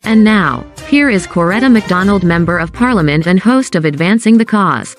And now, here is Coretta McDonald, Member of Parliament and host of Advancing the Cause.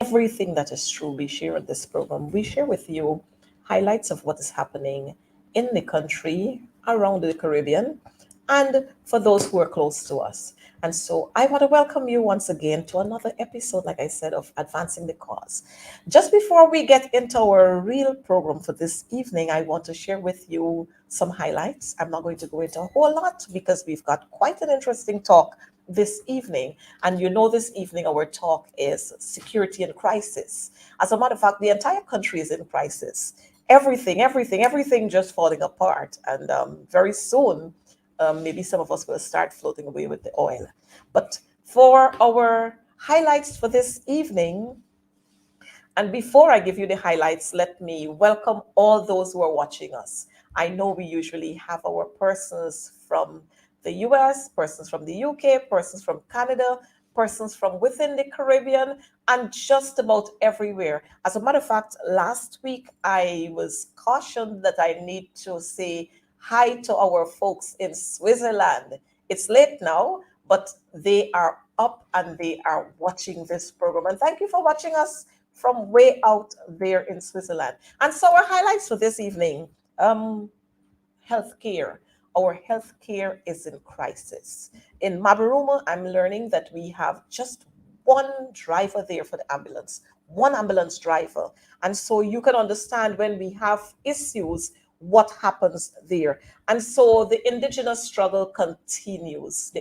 Everything that is true we share in this program. We share with you highlights of what is happening in the country, around the Caribbean, and for those who are close to us. And so I want to welcome you once again to another episode, like I said, of Advancing the Cause. Just before we get into our real program for this evening, I want to share with you some highlights. I'm not going to go into a whole lot because we've got quite an interesting talk this evening. And you know, this evening our talk is security and crisis. As a matter of fact, the entire country is in crisis. Everything just falling apart. And very soon, maybe some of us will start floating away with the oil. But for our highlights for this evening, and before I give you the highlights, let me welcome all those who are watching us. I know we usually have our persons from the US, persons from the UK, persons from Canada, persons from within the Caribbean, and just about everywhere. As a matter of fact, last week I was cautioned that I need to say hi to our folks in Switzerland. It's late now, but they are up and they are watching this program. And thank you for watching us from way out there in Switzerland. And so our highlights for this evening, healthcare. Our healthcare is in crisis. In Mabaruma, I'm learning that we have just one driver there for the ambulance, one ambulance driver. And so you can understand when we have issues, what happens there. And so the indigenous struggle continues.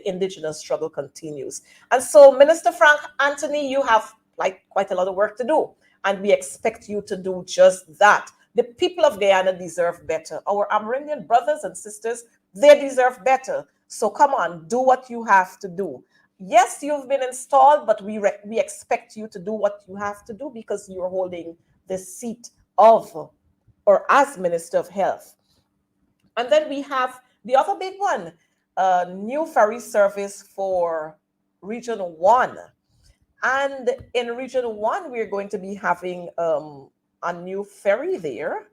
And so Minister Frank Anthony, you have quite a lot of work to do. And we expect you to do just that. The people of Guyana deserve better. Our Amerindian brothers and sisters, they deserve better. So come on, do what you have to do. Yes, you've been installed, but we expect you to do what you have to do because you're holding the seat of or as Minister of Health. And then we have the other big one, new ferry service for Region 1. And in Region 1, we're going to be having a new ferry there.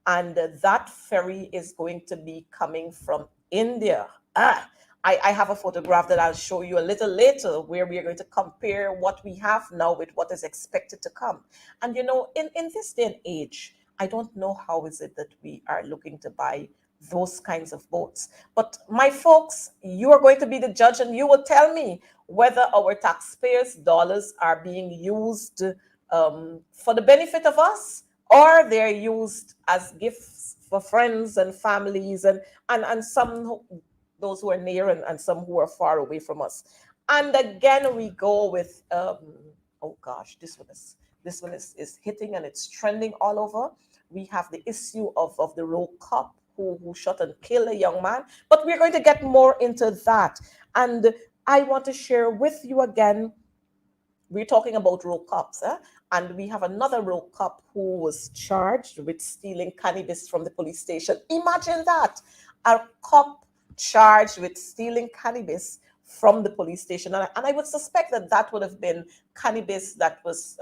And that ferry is going to be coming from India. I have a photograph that I'll show you a little later where we are going to compare what we have now with what is expected to come. And you know, in this day and age, I don't know how is it that we are looking to buy those kinds of boats. But my folks, you are going to be the judge and you will tell me whether our taxpayers' dollars are being used for the benefit of us, or they're used as gifts for friends and families and some those who are near and some who are far away from us. And again, we go with oh gosh, this one is hitting and it's trending all over. We have the issue of the road cop who shot and killed a young man, but we're going to get more into that. And I want to share with you again, we're talking about road cops, and we have another road cop who was charged with stealing cannabis from the police station. Imagine that, a cop charged with stealing cannabis from the police station. And I would suspect that that would have been cannabis that was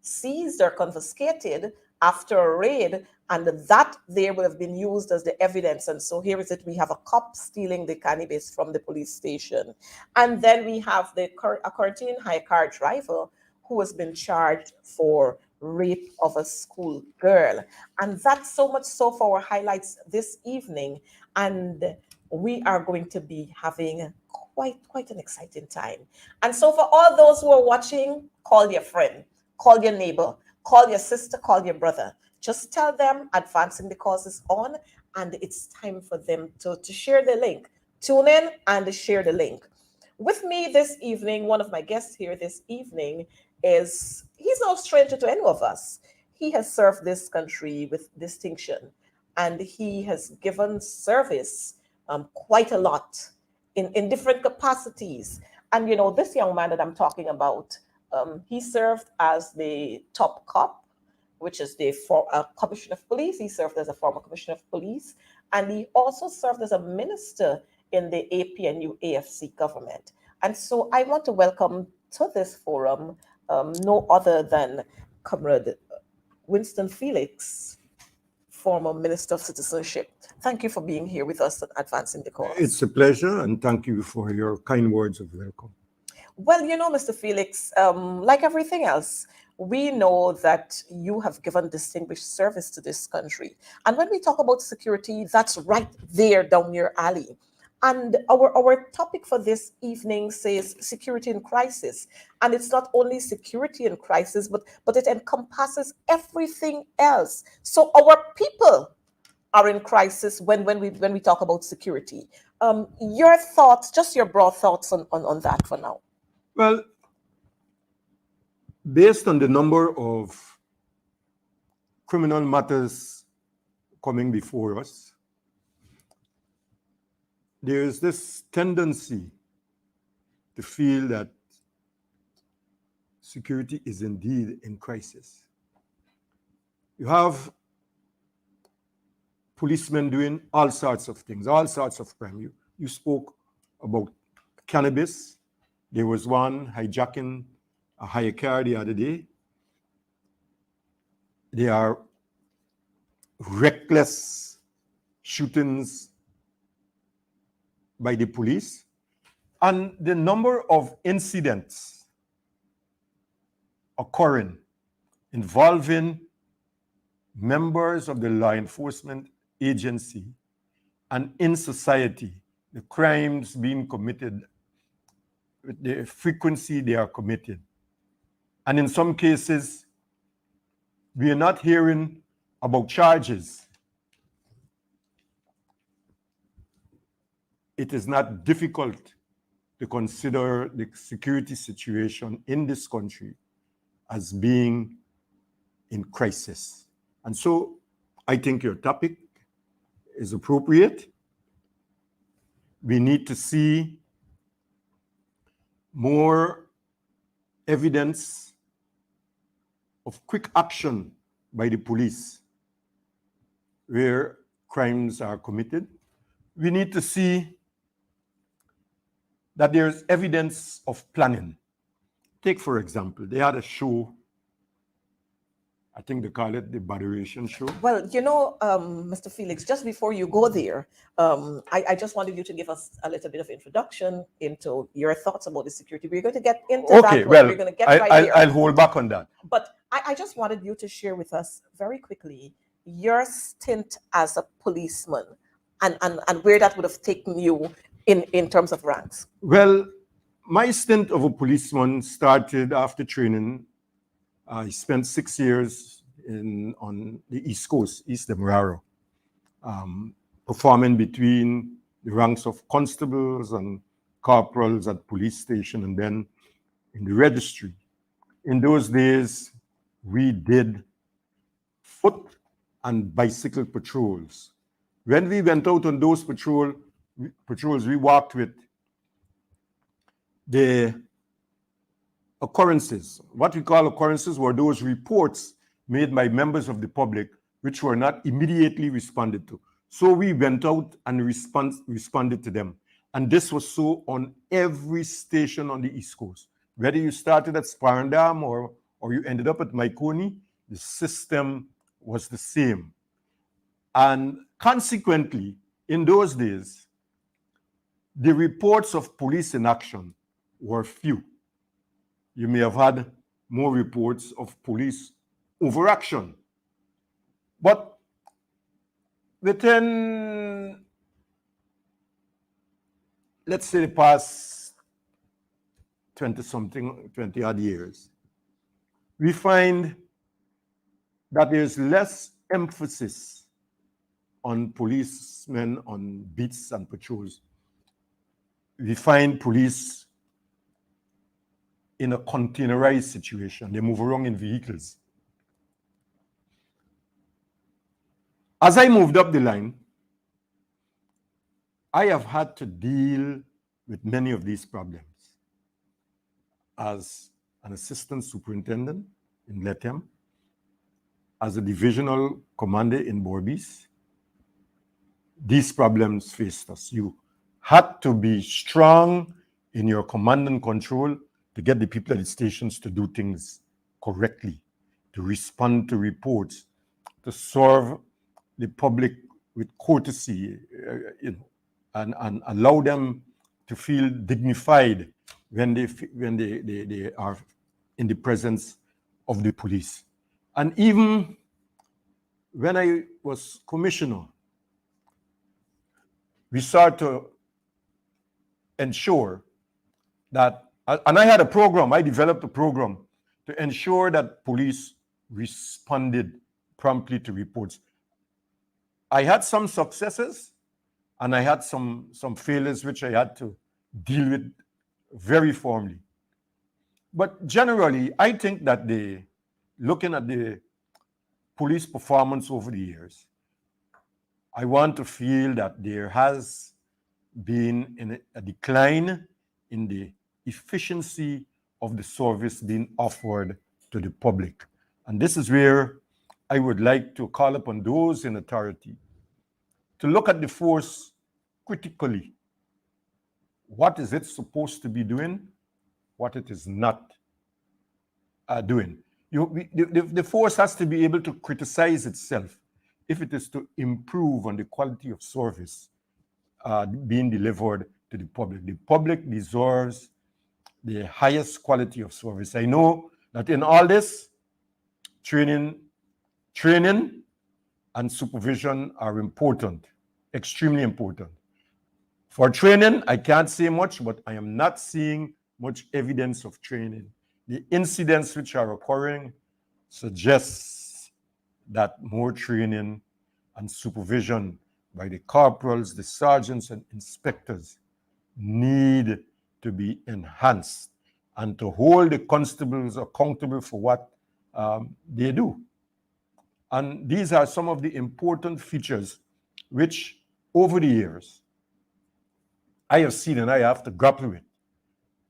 seized or confiscated after a raid, and that there would have been used as the evidence. And so here is it, we have a cop stealing the cannabis from the police station. And then we have a Coretta high car driver who has been charged for rape of a school girl. And that's so much so for our highlights this evening. And we are going to be having quite an exciting time. And so for all those who are watching, call your friend, call your neighbor, call your sister, call your brother. Just tell them Advancing the Cause is on, and it's time for them to share the link. Tune in and share the link. With me this evening, one of my guests here this evening he's no stranger to any of us. He has served this country with distinction, and he has given service quite a lot in different capacities. And this young man that I'm talking about, he served as the top cop, which is the commissioner of police. He served as a former commissioner of police, and he also served as a minister in the APNU AFC government. And so I want to welcome to this forum no other than Comrade Winston Felix, former Minister of Citizenship. Thank you for being here with us and advancing the cause. It's a pleasure, and thank you for your kind words of welcome. Well, Mr. Felix, like everything else, we know that you have given distinguished service to this country. And when we talk about security, that's right there down your alley. And our topic for this evening says security in crisis. And it's not only security in crisis, but it encompasses everything else. So our people are in crisis when we talk about security. Your thoughts, just your broad thoughts on that for now. Well, based on the number of criminal matters coming before us, there is this tendency to feel that security is indeed in crisis. You have policemen doing all sorts of things, all sorts of crime. You spoke about cannabis. There was one hijacking a hire car the other day. There are reckless shootings by the police, and the number of incidents occurring involving members of the law enforcement agency and in society, the crimes being committed, the frequency they are committed. And in some cases, we are not hearing about charges. It is not difficult to consider the security situation in this country as being in crisis. And so I think your topic is appropriate. We need to see more evidence of quick action by the police where crimes are committed. We need to see that there's evidence of planning. Take, for example, they had a show, I think they call it the Botheration Show. Well, Mr. Felix, just before you go there, I just wanted you to give us a little bit of introduction into your thoughts about the security. We're going to get into that. Okay, well, we're going to get right there. I'll hold back on that. But I just wanted you to share with us very quickly your stint as a policeman and where that would have taken you in terms of ranks. Well, my stint of a policeman started after training. I spent 6 years on the East Coast, East Demerara, performing between the ranks of constables and corporals at police station and then in the registry. In those days, we did foot and bicycle patrols. When we went out on those patrols, we walked with the occurrences. What we call occurrences were those reports made by members of the public which were not immediately responded to. So we went out and responded to them. And this was so on every station on the East Coast. Whether you started at Sparendam or you ended up at Maikoni, the system was the same. And consequently, in those days, the reports of police in action were few. You may have had more reports of police overaction. But within, let's say, the past 20 odd years, we find that there's less emphasis on policemen on beats and patrols, we find police in a containerized situation. They move around in vehicles. As I moved up the line, I have had to deal with many of these problems. As an assistant superintendent in Lethem, as a divisional commander in Borbis, these problems faced us. You had to be strong in your command and control to get the people at the stations to do things correctly, to respond to reports, to serve the public with courtesy, and allow them to feel dignified when they are in the presence of the police. And even when I was commissioner, we started to ensure that, and I had a program, I developed a program to ensure that police responded promptly to reports. I had some successes and I had some failures which I had to deal with very firmly. But generally, I think that looking at the police performance over the years, I want to feel that there has been a decline in the efficiency of the service being offered to the public. And this is where I would like to call upon those in authority to look at the force critically. What is it supposed to be doing? What it is not doing. The force has to be able to criticize itself if it is to improve on the quality of service being delivered to the public. The public deserves the highest quality of service. I know that in all this, training and supervision are important, extremely important. For training, I can't say much, but I am not seeing much evidence of training. The incidents which are occurring suggests that more training and supervision by the corporals, the sergeants, and inspectors need to be enhanced and to hold the constables accountable for what they do. And these are some of the important features which, over the years, I have seen and I have to grapple with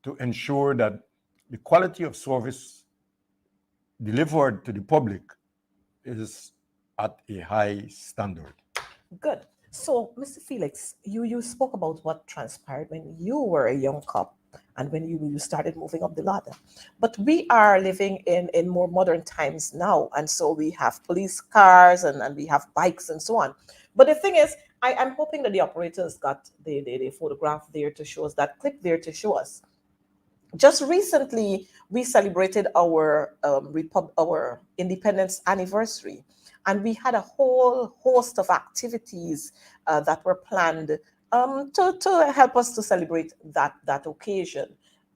to ensure that the quality of service delivered to the public is at a high standard. Good. So, Mr. Felix, you spoke about what transpired when you were a young cop and when you started moving up the ladder. But we are living in more modern times now. And so we have police cars and we have bikes and so on. But the thing is, I'm hoping that the operators got the photograph there to show us, that clip there to show us. Just recently, we celebrated our independence anniversary, and we had a whole host of activities that were planned to help us to celebrate that occasion.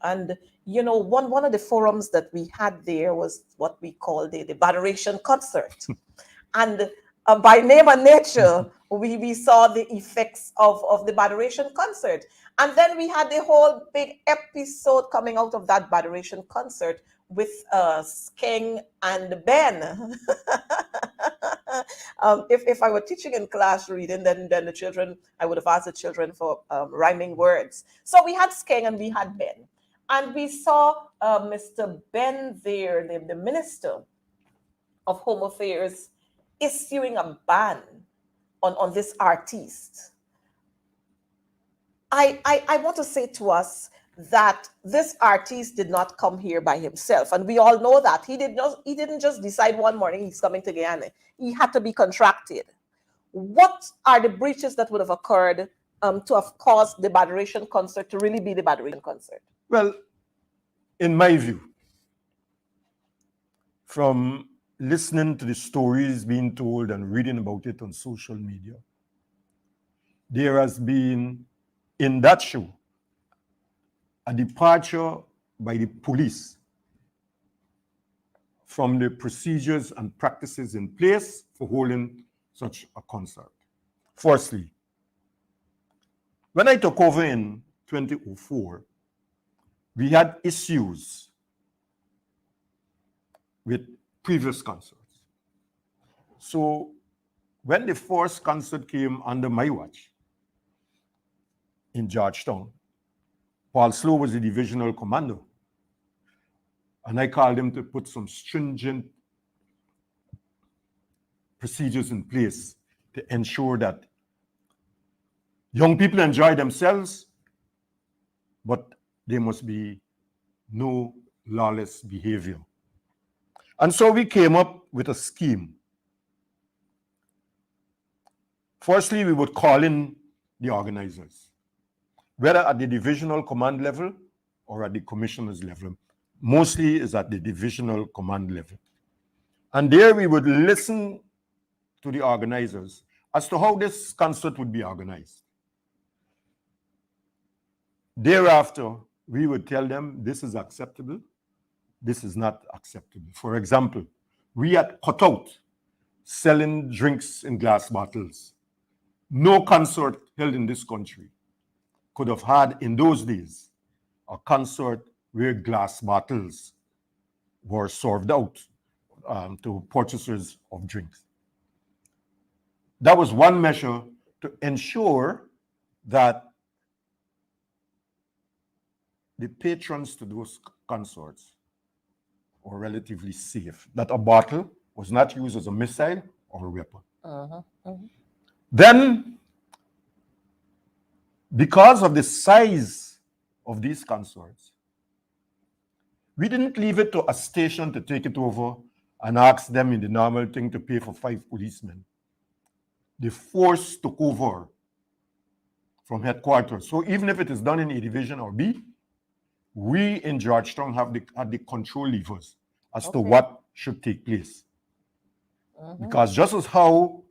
And you know, one of the forums that we had there was what we call the Baderation concert, and by name and nature, we saw the effects of the Baderation concert. And then we had the whole big episode coming out of that Baderation concert with Skeng and Ben. If I were teaching in class reading, then the children, I would have asked the children for rhyming words. So we had Skeng and we had Ben. And we saw Mr. Ben there, the Minister of Home Affairs, issuing a ban on this artiste. I want to say to us that this artiste did not come here by himself, and we all know that he didn't just decide one morning he's coming to Guyana. He had to be contracted. What are the breaches that would have occurred to have caused the Baderation concert to really be the Baderation concert? Well, in my view, from listening to the stories being told and reading about it on social media, there has been, in that show, a departure by the police from the procedures and practices in place for holding such a concert. Firstly, when I took over in 2004, we had issues with previous concerts. So when the first concert came under my watch in Georgetown, Paul Slow was the divisional commander. And I called him to put some stringent procedures in place to ensure that young people enjoy themselves, but there must be no lawless behavior. And so we came up with a scheme. Firstly, we would call in the organizers, whether at the divisional command level or at the commissioner's level. Mostly is at the divisional command level. And there we would listen to the organizers as to how this concert would be organized. Thereafter, we would tell them this is acceptable, this is not acceptable. For example, we had cut out selling drinks in glass bottles. No concert held in this country could have had in those days a concert where glass bottles were served out to purchasers of drinks. That was one measure to ensure that the patrons to those concerts were relatively safe, that a bottle was not used as a missile or a weapon. Then, because of the size of these concerts, we didn't leave it to a station to take it over and ask them in the normal thing to pay for 5 policemen. The force took over from headquarters. So even if it is done in A Division or B, we in Georgetown had the control levers as to what should take place. Because just as how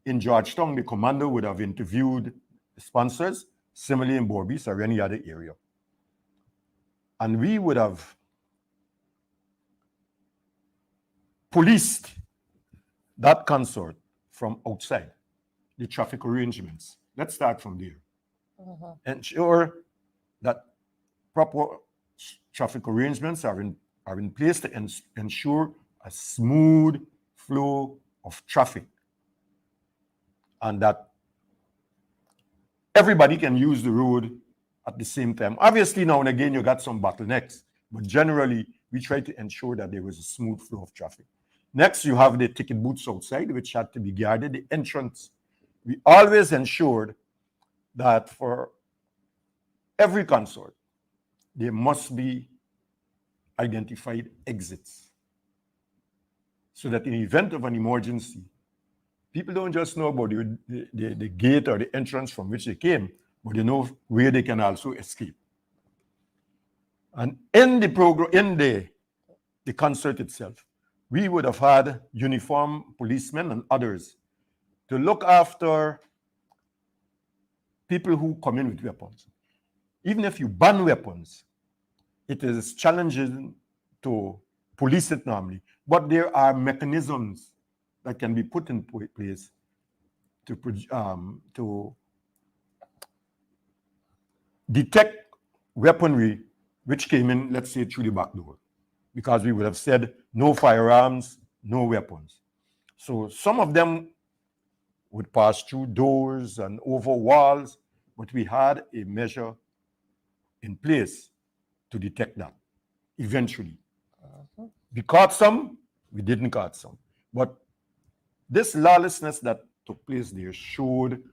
in Georgetown the commander would have interviewed the sponsors, similarly in Borbis or any other area. And we would have policed that concert from outside, the traffic arrangements. Let's start from there. Ensure that proper traffic arrangements are in place to ensure a smooth flow of traffic, and that everybody can use the road at the same time. Obviously, now and again, you got some bottlenecks, but generally, we try to ensure that there was a smooth flow of traffic. Next, you have the ticket booths outside, which had to be guarded. The entrance, we always ensured that for every concert, there must be identified exits, so that in the event of an emergency, people don't just know about the gate or the entrance from which they came, but they know where they can also escape. And in the program, in the concert itself, we would have had uniformed policemen and others to look after people who come in with weapons. Even if you ban weapons, it is challenging to police it normally, but there are mechanisms that can be put in place to detect weaponry which came in, let's say, through the back door, because we would have said no firearms, no weapons. So some of them would pass through doors and over walls, but we had a measure in place to detect that eventually. We caught some, we didn't catch some. But this lawlessness that took place there showed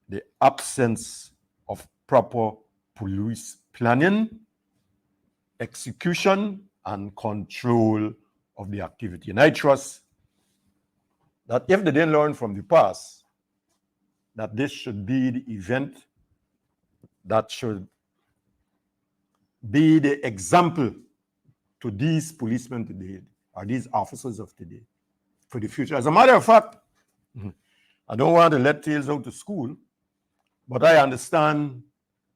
the absence of proper police planning, execution, and control of the activity. And I trust that if they didn't learn from the past, that this should be the event that should be the example to these policemen today, or these officers of today, for the future. As a matter of fact, I don't want to let tales out to school, but I understand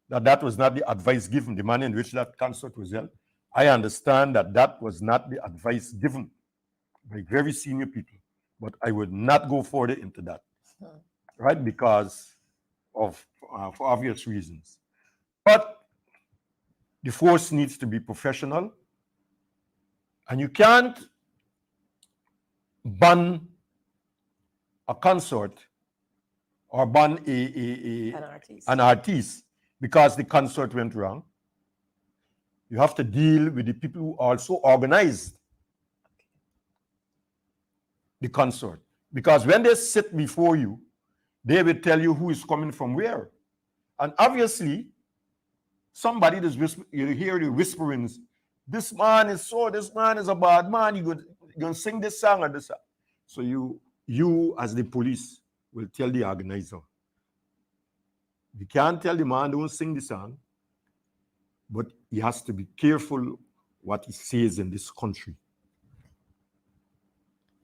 that that was not the advice given, the manner in which that concert was held. I understand that that was not the advice given by very senior people, but I would not go further into that. right? Because of for obvious reasons. But the force needs to be professional, and you can't ban a consort or ban an artist because the consort went wrong. You have to deal with the people who also organized the consort. Because when they sit before you, they will tell you who is coming from where. And obviously, somebody that's you hear the whisperings, this man is a bad man, you're going to sing this song or this song. So you as the police will tell the organizer, you can't tell the man don't sing the song, but he has to be careful what he says in this country.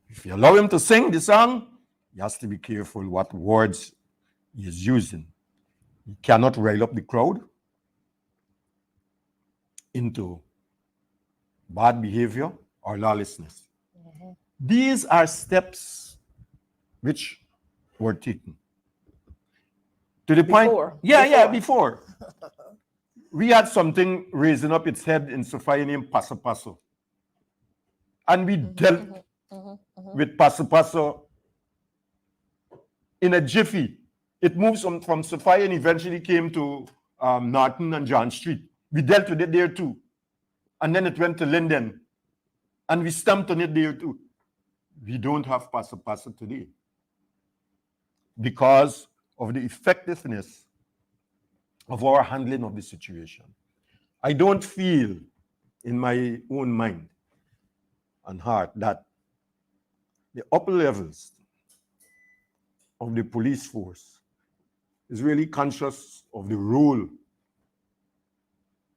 If you allow him to sing the song, he has to be careful what words he is using. He cannot rile up the crowd into bad behavior or lawlessness. Mm-hmm. These are steps which were taken. To the point, before. We had something raising up its head in Sophia named Paso Paso. And we dealt with Paso Paso in a jiffy. It moves from Sophia and eventually came to Norton and John Street. We dealt with it there too. And then it went to Linden. And we stamped on it there too. We don't have Paso Paso today because of the effectiveness of our handling of the situation. I don't feel in my own mind and heart that the upper levels of the police force is really conscious of the role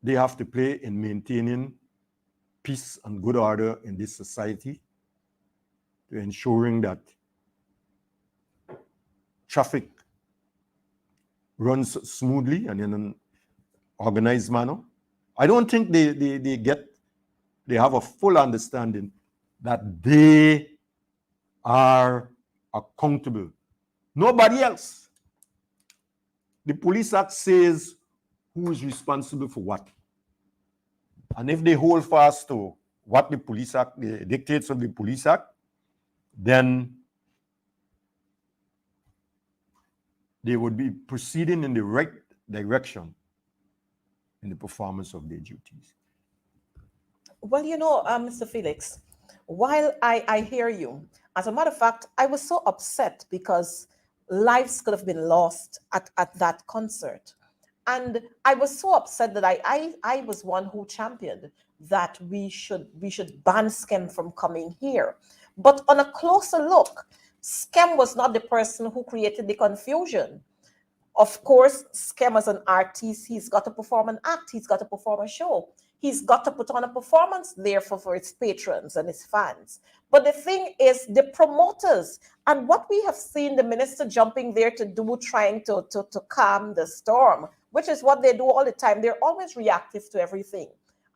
they have to play in maintaining peace and good order in this society, to ensuring that traffic runs smoothly and in an organized manner. I don't think they have a full understanding that they are accountable. Nobody else. The Police Act says who is responsible for what. And if they hold fast to what the Police Act, the dictates of the Police Act, then they would be proceeding in the right direction in the performance of their duties. Well, Mr. Felix, while I hear you, as a matter of fact, I was so upset because lives could have been lost at that concert. And I was so upset that I was one who championed that we should ban SCEM from coming here. But on a closer look, SCEM was not the person who created the confusion. Of course, SCEM as an artist, he's got to perform an act, he's got to perform a show. He's got to put on a performance there for its patrons and his fans. But the thing is, the promoters, and what we have seen the minister jumping there to do, trying to calm the storm, which is what they do all the time. They're always reactive to everything.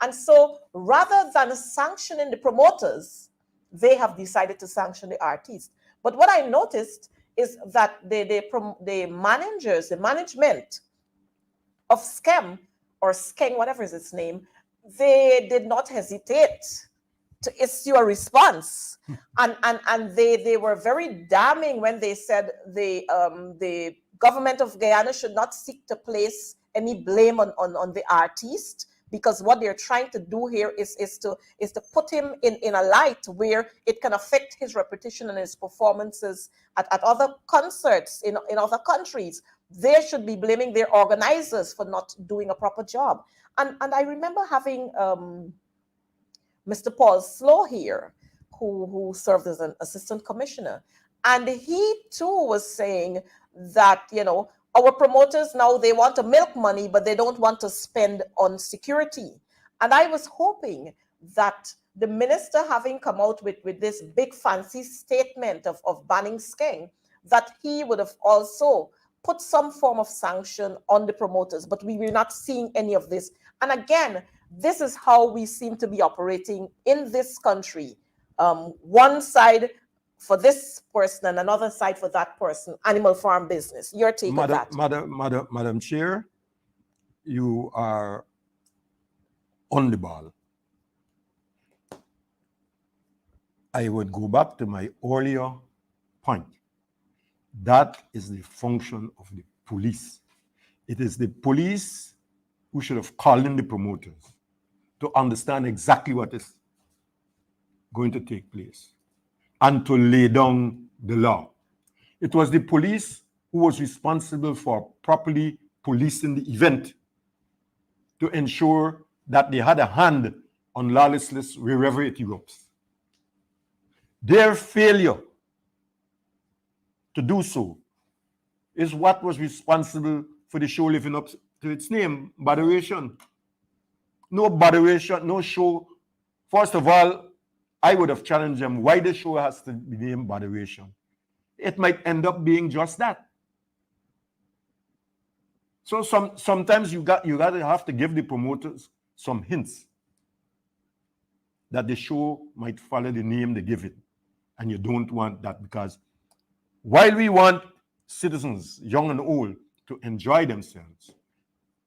And so rather than sanctioning the promoters, they have decided to sanction the artists. But what I noticed is that the managers, the management of SCEM or SCEM, whatever is its name, they did not hesitate to issue a response. And they were very damning when they said the government of Guyana should not seek to place any blame on the artist, because what they're trying to do here is to put him in a light where it can affect his reputation and his performances at other concerts in other countries. They should be blaming their organizers for not doing a proper job. And I remember having Mr. Paul Slow here, who served as an assistant commissioner. And he too was saying that, our promoters now, they want to milk money, but they don't want to spend on security. And I was hoping that the minister, having come out with this big fancy statement of banning SCEM, that he would have also put some form of sanction on the promoters, but we were not seeing any of this. And again, this is how we seem to be operating in this country. One side for this person and another side for that person, animal farm business. Your take on that? Madam Chair, you are on the ball. I would go back to my earlier point. That is the function of the police. It is the police who should have called in the promoters to understand exactly what is going to take place and to lay down the law. It was the police who was responsible for properly policing the event to ensure that they had a hand on lawlessness wherever it erupts. Their failure to do so is what was responsible for the show living up to its name, Botheration. No botheration, no show. First of all, I would have challenged them why the show has to be named Botheration. It might end up being just that. So sometimes you have to give the promoters some hints that the show might follow the name they give it. And you don't want that, because while we want citizens, young and old, to enjoy themselves,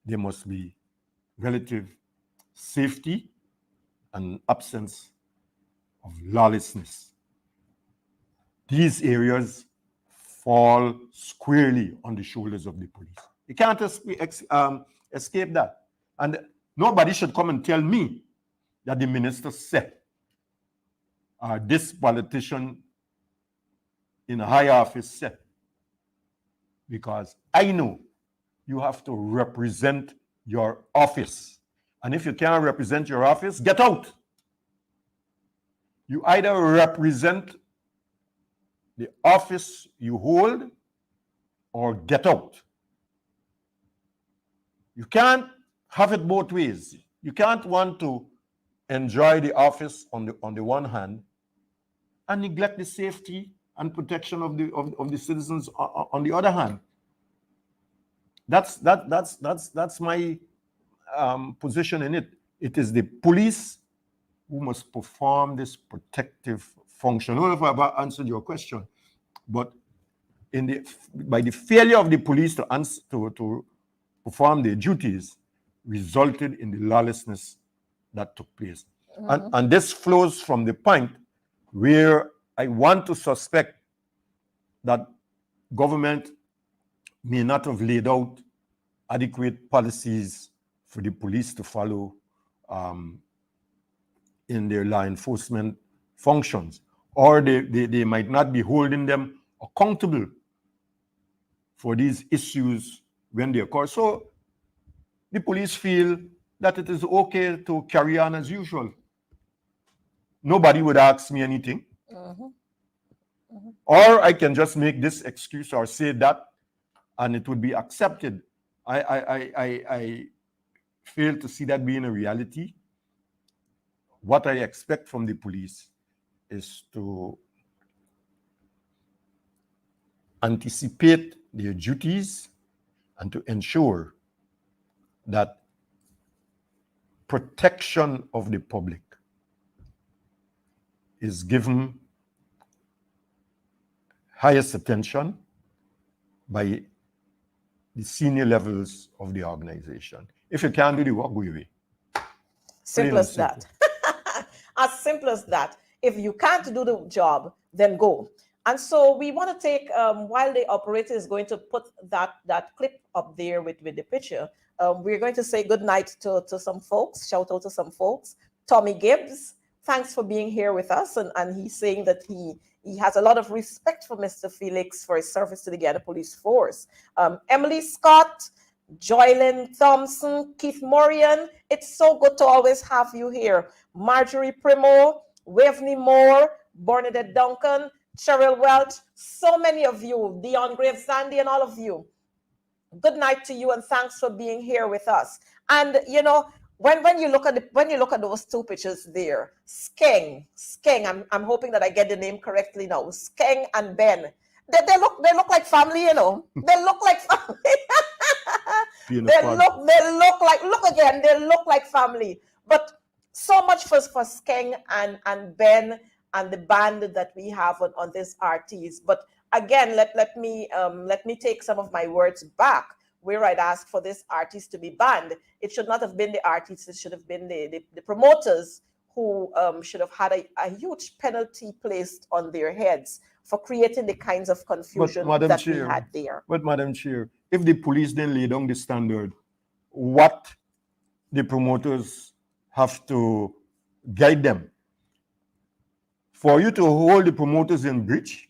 there must be relative safety and absence of lawlessness. These areas fall squarely on the shoulders of the police. You can't escape that. And nobody should come and tell me that the minister said, this politician in a high office said, because I know you have to represent your office. And if you can't represent your office, get out. You either represent the office you hold or get out. You can't have it both ways. You can't want to enjoy the office on the one hand and neglect the safety and protection of the citizens on the other hand. That's my position in it. It is the police who must perform this protective function. I don't know if I've answered your question, but by the failure of the police to perform their duties resulted in the lawlessness that took place. Mm-hmm. And this flows from the point where I want to suspect that government may not have laid out adequate policies for the police to follow in their law enforcement functions, or they might not be holding them accountable for these issues when they occur. So the police feel that it is okay to carry on as usual. Nobody would ask me anything. Mm-hmm. Mm-hmm. Or I can just make this excuse or say that, and it would be accepted. I fail to see that being a reality. What I expect from the police is to anticipate their duties and to ensure that protection of the public is given highest attention by the senior levels of the organization. If you can't do the work, go away. Simple as that. As simple as that. If you can't do the job, then go. And so we want to take, while the operator is going to put that clip up there with the picture, we're going to say good night to some folks, shout out to some folks. Tommy Gibbs, thanks for being here with us. And he's saying that he has a lot of respect for Mr. Felix for his service to the Guyana Police Force. Emily Scott, Joylyn Thompson, Keith Morian, it's so good to always have you here. Marjorie Primo, Waveney Moore, Bernadette Duncan, Cheryl Welch, so many of you, Dion Graves Sandy, and all of you. Good night to you, and thanks for being here with us. And you know, when you look at those two pictures there, Skeng, I'm hoping that I get the name correctly now. Skeng and Ben, they look like family, you know. They look like family. they look like family. But so much for Skeng and Ben and the ban that we have on these RTs. But again, let me take some of my words back. Where I'd ask for this artist to be banned, it should not have been the artists, it should have been the promoters who should have had a huge penalty placed on their heads for creating the kinds of confusion that we had there. But Madam Chair, if the police then lay down the standard, what the promoters have to guide them? For you to hold the promoters in breach,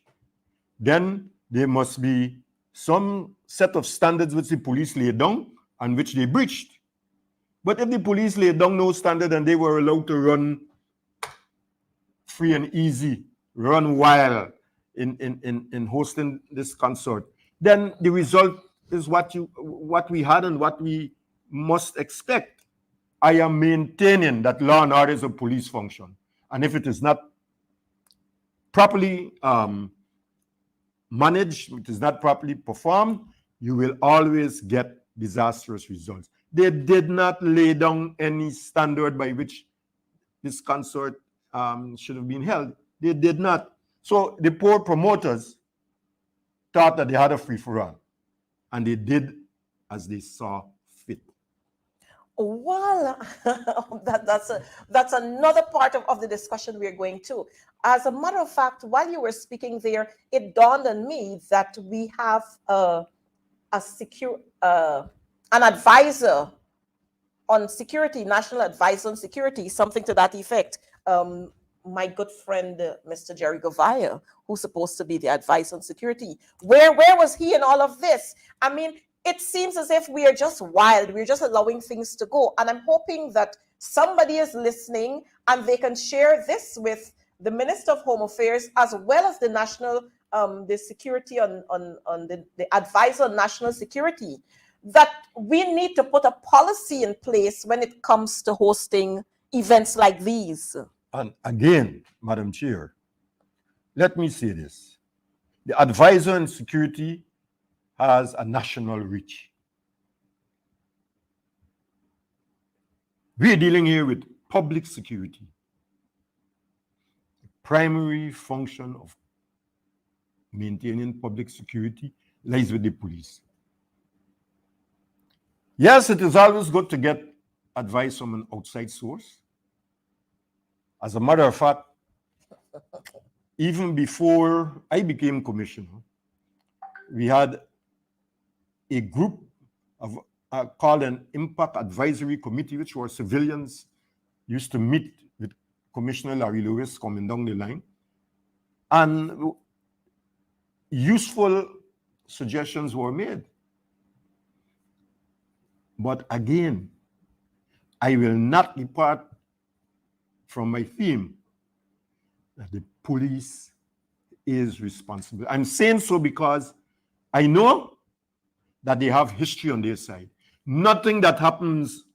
then there must be some set of standards which the police laid down and which they breached. But if the police laid down no standard and they were allowed to run free and easy, run wild in hosting this concert, then the result is what we had and what we must expect. I am maintaining that law and order is a police function. And if it is not properly managed, it is not properly performed, you will always get disastrous results. They did not lay down any standard by which this concert should have been held. They did not. So the poor promoters thought that they had a free-for-all, and they did as they saw fit. Well, that's another part of the discussion we're going to. As a matter of fact, while you were speaking there, it dawned on me that we have an advisor on security, national advisor on security, something to that effect. My good friend, Mr. Jerry Govaya, who's supposed to be the advisor on security. Where was he in all of this? I mean, it seems as if we are just wild. We're just allowing things to go. And I'm hoping that somebody is listening and they can share this with the Minister of Home Affairs, as well as the national, the security on the advisor on national security, that we need to put a policy in place when it comes to hosting events like these. And again, Madam Chair, let me say this. The advisor on security has a national reach. We're dealing here with public security. The primary function of maintaining public security lies with the police. Yes, it is always good to get advice from an outside source. As a matter of fact, even before I became commissioner, we had a group of called an Impact Advisory Committee, which were civilians, used to meet with Commissioner Larry Lewis coming down the line, and useful suggestions were made. But again, I will not depart from my theme that the police is responsible. I'm saying so because I know that they have history on their side. Nothing that happens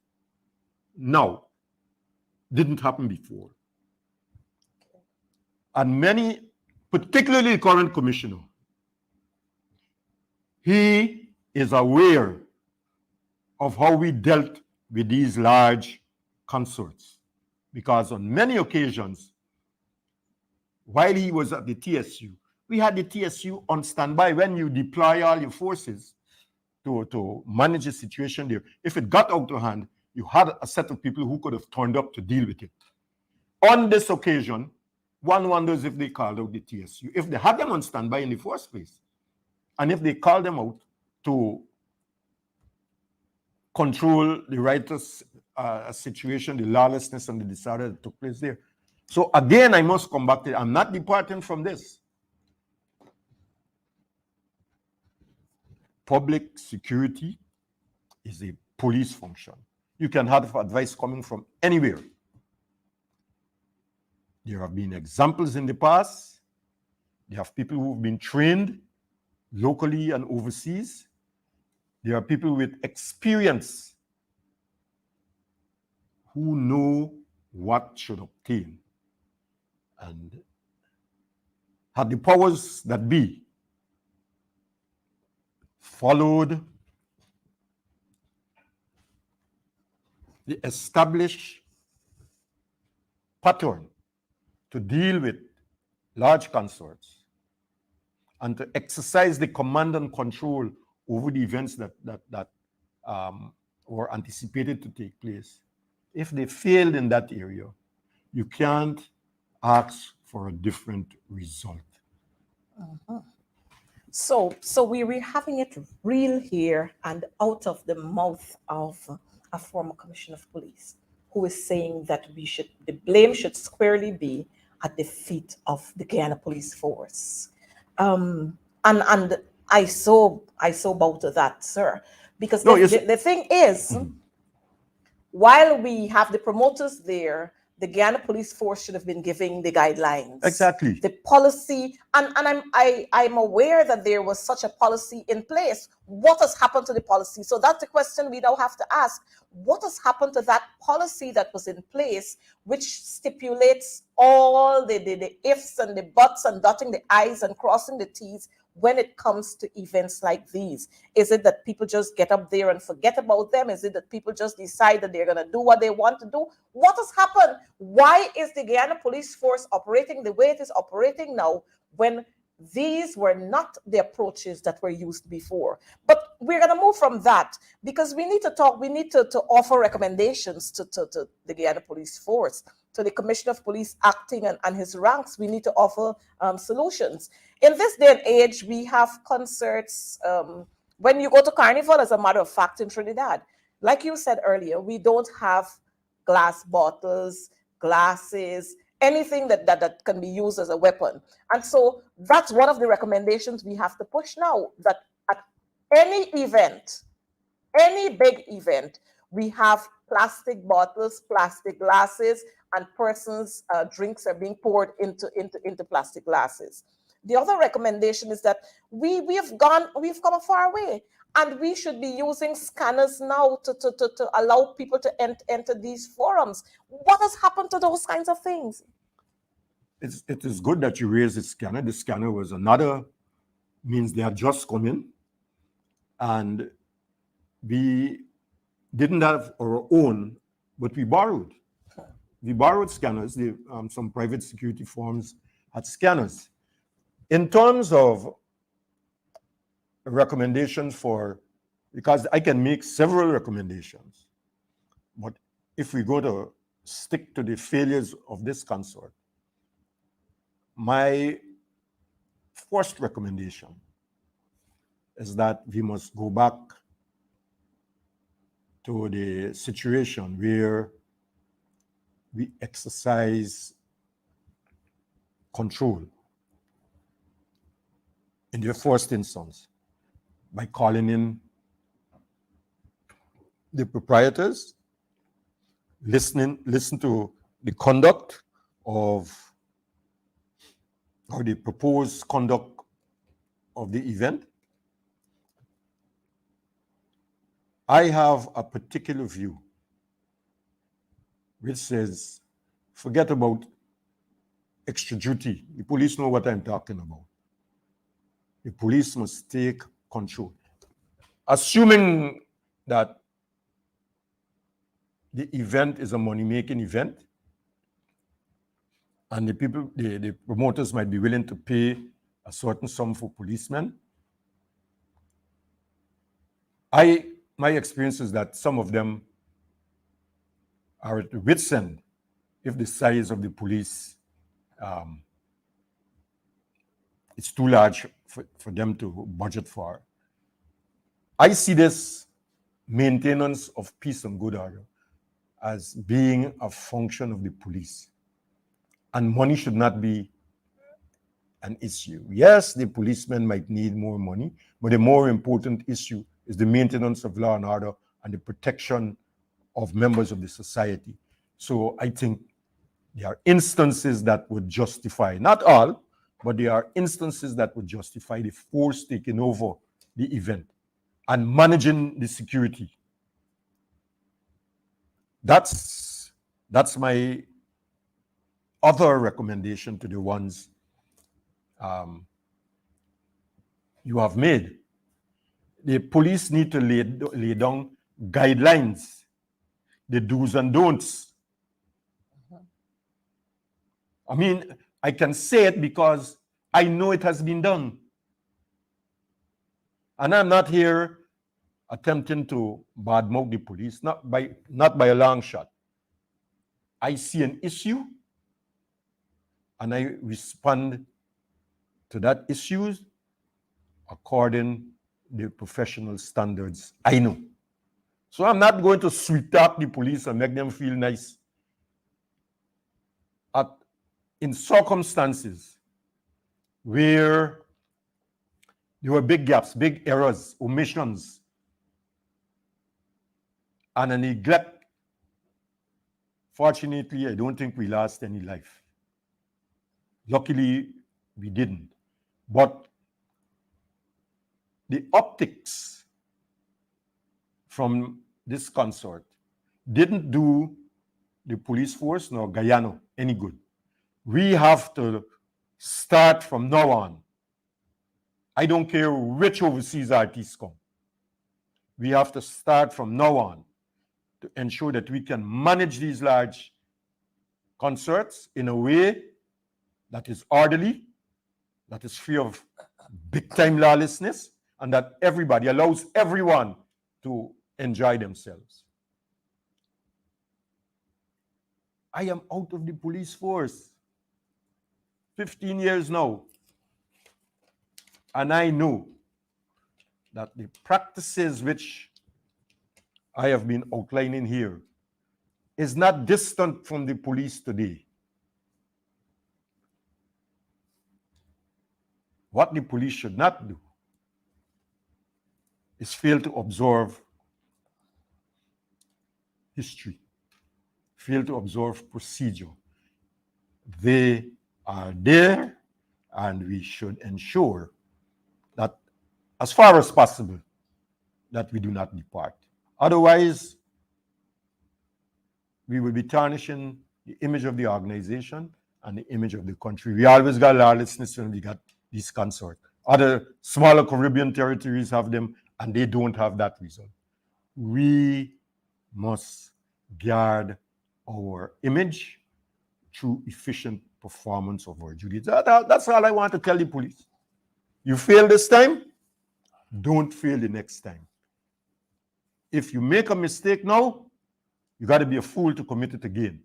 now didn't happen before. And many, particularly the current commissioner, he is aware of how we dealt with these large concerts. Because on many occasions, while he was at the TSU, we had the TSU on standby when you deploy all your forces to manage the situation there. If it got out of hand, you had a set of people who could have turned up to deal with it. On this occasion, one wonders if they called out the TSU, if they had them on standby in the first place, and if they called them out to control the riotous situation, the lawlessness and the disorder that took place there. So again, I must come back to it. I'm not departing from this. Public security is a police function. You can have advice coming from anywhere. There have been examples in the past. There have people who've been trained locally and overseas. There are people with experience who know what should obtain. And had the powers that be followed the established pattern to deal with large consorts, and to exercise the command and control over the events that were anticipated to take place. If they failed in that area, you can't ask for a different result. So we're having it real here and out of the mouth of a former commissioner of police who is saying that the blame should squarely be at the feet of the Guyana Police Force. And I so bow to that, sir, because No, the thing is, while we have the promoters there, the Guyana Police Force should have been giving the guidelines. Exactly. The policy, and I'm aware that there was such a policy in place. What has happened to the policy? So that's the question we now have to ask. What has happened to that policy that was in place, which stipulates all the ifs and the buts and dotting the I's and crossing the T's when it comes to events like these? Is it that people just get up there and forget about them? Is it that people just decide that they're going to do what they want to do? What has happened? Why is the Guyana Police Force operating the way it is operating now when these were not the approaches that were used before? But we're going to move from that because we need to offer recommendations to the Guyana Police Force, to the Commissioner of Police acting and his ranks. We need to offer solutions. In this day and age, we have concerts. When you go to Carnival, as a matter of fact, in Trinidad, like you said earlier, we don't have glass bottles, glasses, anything that can be used as a weapon. And so that's one of the recommendations we have to push now, that at any event, any big event, we have plastic bottles, plastic glasses, and persons' drinks are being poured into plastic glasses. The other recommendation is that we've come a far way, and we should be using scanners now to allow people to enter these forums. What has happened to those kinds of things? It is good that you raised the scanner. The scanner was another means they had just come in, and we didn't have our own, but we borrowed. We borrowed scanners. Some private security firms had scanners. In terms of recommendations because I can make several recommendations, but if we go to stick to the failures of this consort, my first recommendation is that we must go back to the situation where we exercise control in the first instance by calling in the proprietors, listen to the conduct of or the proposed conduct of the event. I have a particular view which says, forget about extra duty. The police know what I'm talking about. The police must take control. Assuming that the event is a money-making event, and the promoters might be willing to pay a certain sum for policemen. My experience is that some of them are at the wit's end if the size of the police it's too large for them to budget for. I see this maintenance of peace and good order as being a function of the police. And money should not be an issue. Yes, the policemen might need more money, but the more important issue is the maintenance of law and order and the protection of members of the society. So I think there are instances that would justify, not all, but there are instances that would justify the force taking over the event and managing the security. That's my other recommendation to the ones you have made. The police need to lay down guidelines, the do's and don'ts. I mean, I can say it because I know it has been done. And I'm not here attempting to badmouth the police, not by a long shot. I see an issue and I respond to that issue according to the professional standards I know. So I'm not going to sweet talk the police and make them feel nice. In circumstances where there were big gaps, big errors, omissions, and a neglect, fortunately, I don't think we lost any life. Luckily, we didn't. But the optics from this consort didn't do the police force nor Guyana any good. We have to start from now on. I don't care which overseas artists come. We have to start from now on to ensure that we can manage these large concerts in a way that is orderly, that is free of big-time lawlessness, and that everybody allows everyone to enjoy themselves. I am out of the police force 15 years now, and I know that the practices which I have been outlining here is not distant from the police today. What the police should not do is fail to observe history, fail to observe procedure. They are there, and we should ensure that, as far as possible, that we do not depart. Otherwise, we will be tarnishing the image of the organization and the image of the country. We always got lawlessness when we got these consorts. Other smaller Caribbean territories have them, and they don't have that result. We must guard our image through efficient performance of our duties. That's all I want to tell the police. You fail this time, don't fail the next time. If you make a mistake now, you got to be a fool to commit it again.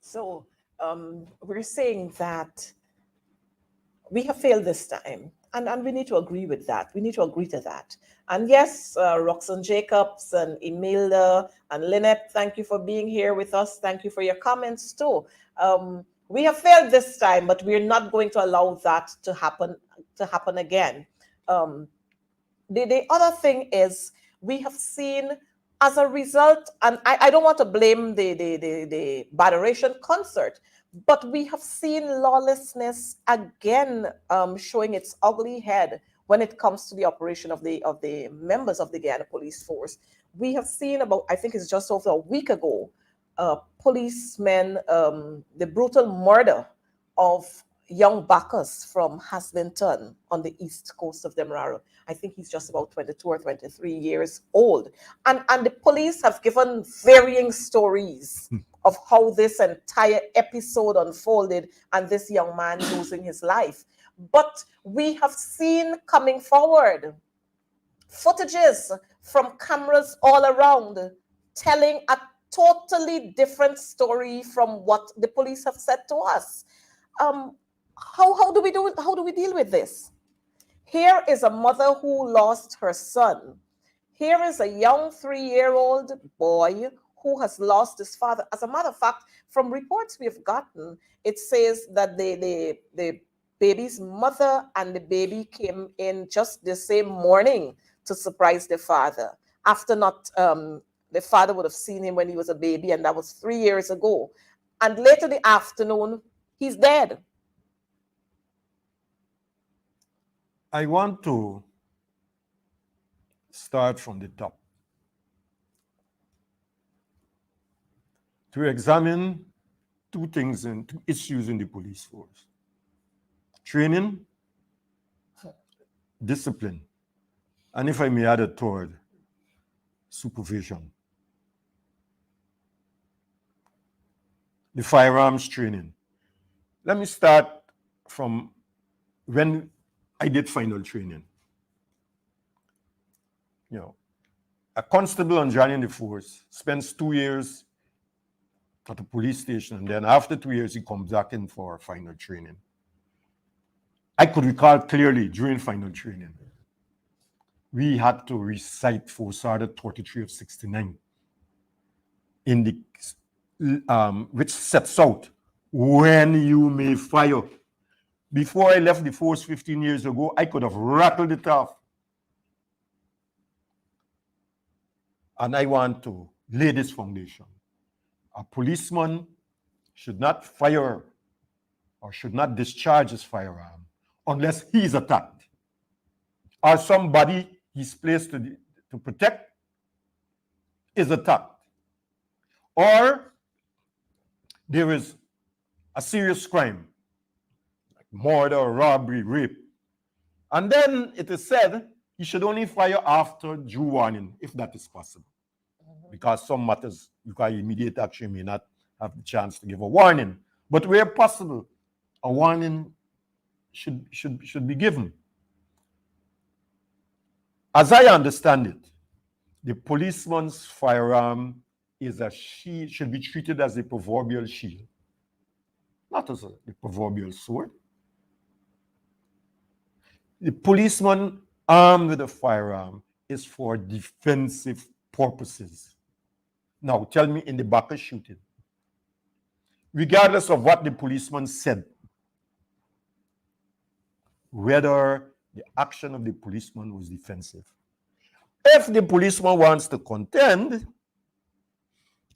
So we're saying that we have failed this time, and we need to agree with that. We need to agree to that. And yes, Roxanne Jacobs and Imelda and Lynette, thank you for being here with us. Thank you for your comments too. We have failed this time, but we're not going to allow that to happen again. The other thing is, we have seen as a result, and I don't want to blame the Botheration concert, but we have seen lawlessness again showing its ugly head when it comes to the operation of the members of the Guyana Police Force. We have seen about, I think it's just over a week ago, policemen, the brutal murder of young Bacchus from Haslington on the east coast of Demerara. I think he's just about 22 or 23 years old. And the police have given varying stories of how this entire episode unfolded and this young man losing his life. But we have seen coming forward footages from cameras all around telling a totally different story from what the police have said to us. How do we do it? How do we deal with this? Here is a mother who lost her son. Here is a young 3-year-old boy who has lost his father. As a matter of fact, from reports we have gotten, it says that the baby's mother and the baby came in just the same morning to surprise the father. After not, the father would have seen him when he was a baby, and that was 3 years ago. And later the afternoon, he's dead. I want to start from the top to examine two things and two issues in the police force: training, discipline, and if I may add a third, supervision. The firearms training. Let me start from when I did final training. You know, a constable on joining the force spends 2 years at the police station, and then after 2 years, he comes back in for final training. I could recall clearly during final training, we had to recite Force Order 33 of 69 in the which sets out when you may fire. Before I left the force 15 years ago, I could have rattled it off. And I want to lay this foundation. A policeman should not fire or should not discharge his firearm unless he is attacked or somebody he's placed to protect is attacked, or there is a serious crime like murder, robbery, rape, and then it is said he should only fire after due warning, if that is possible, because some matters require immediate action, may not have the chance to give a warning, but where possible, a warning should be given. As I understand it, the policeman's firearm is a shield, should be treated as a proverbial shield, not as a proverbial sword. The policeman armed with a firearm is for defensive purposes. Now, tell me, in the Baka shooting, regardless of what the policeman said, whether the action of the policeman was defensive. If the policeman wants to contend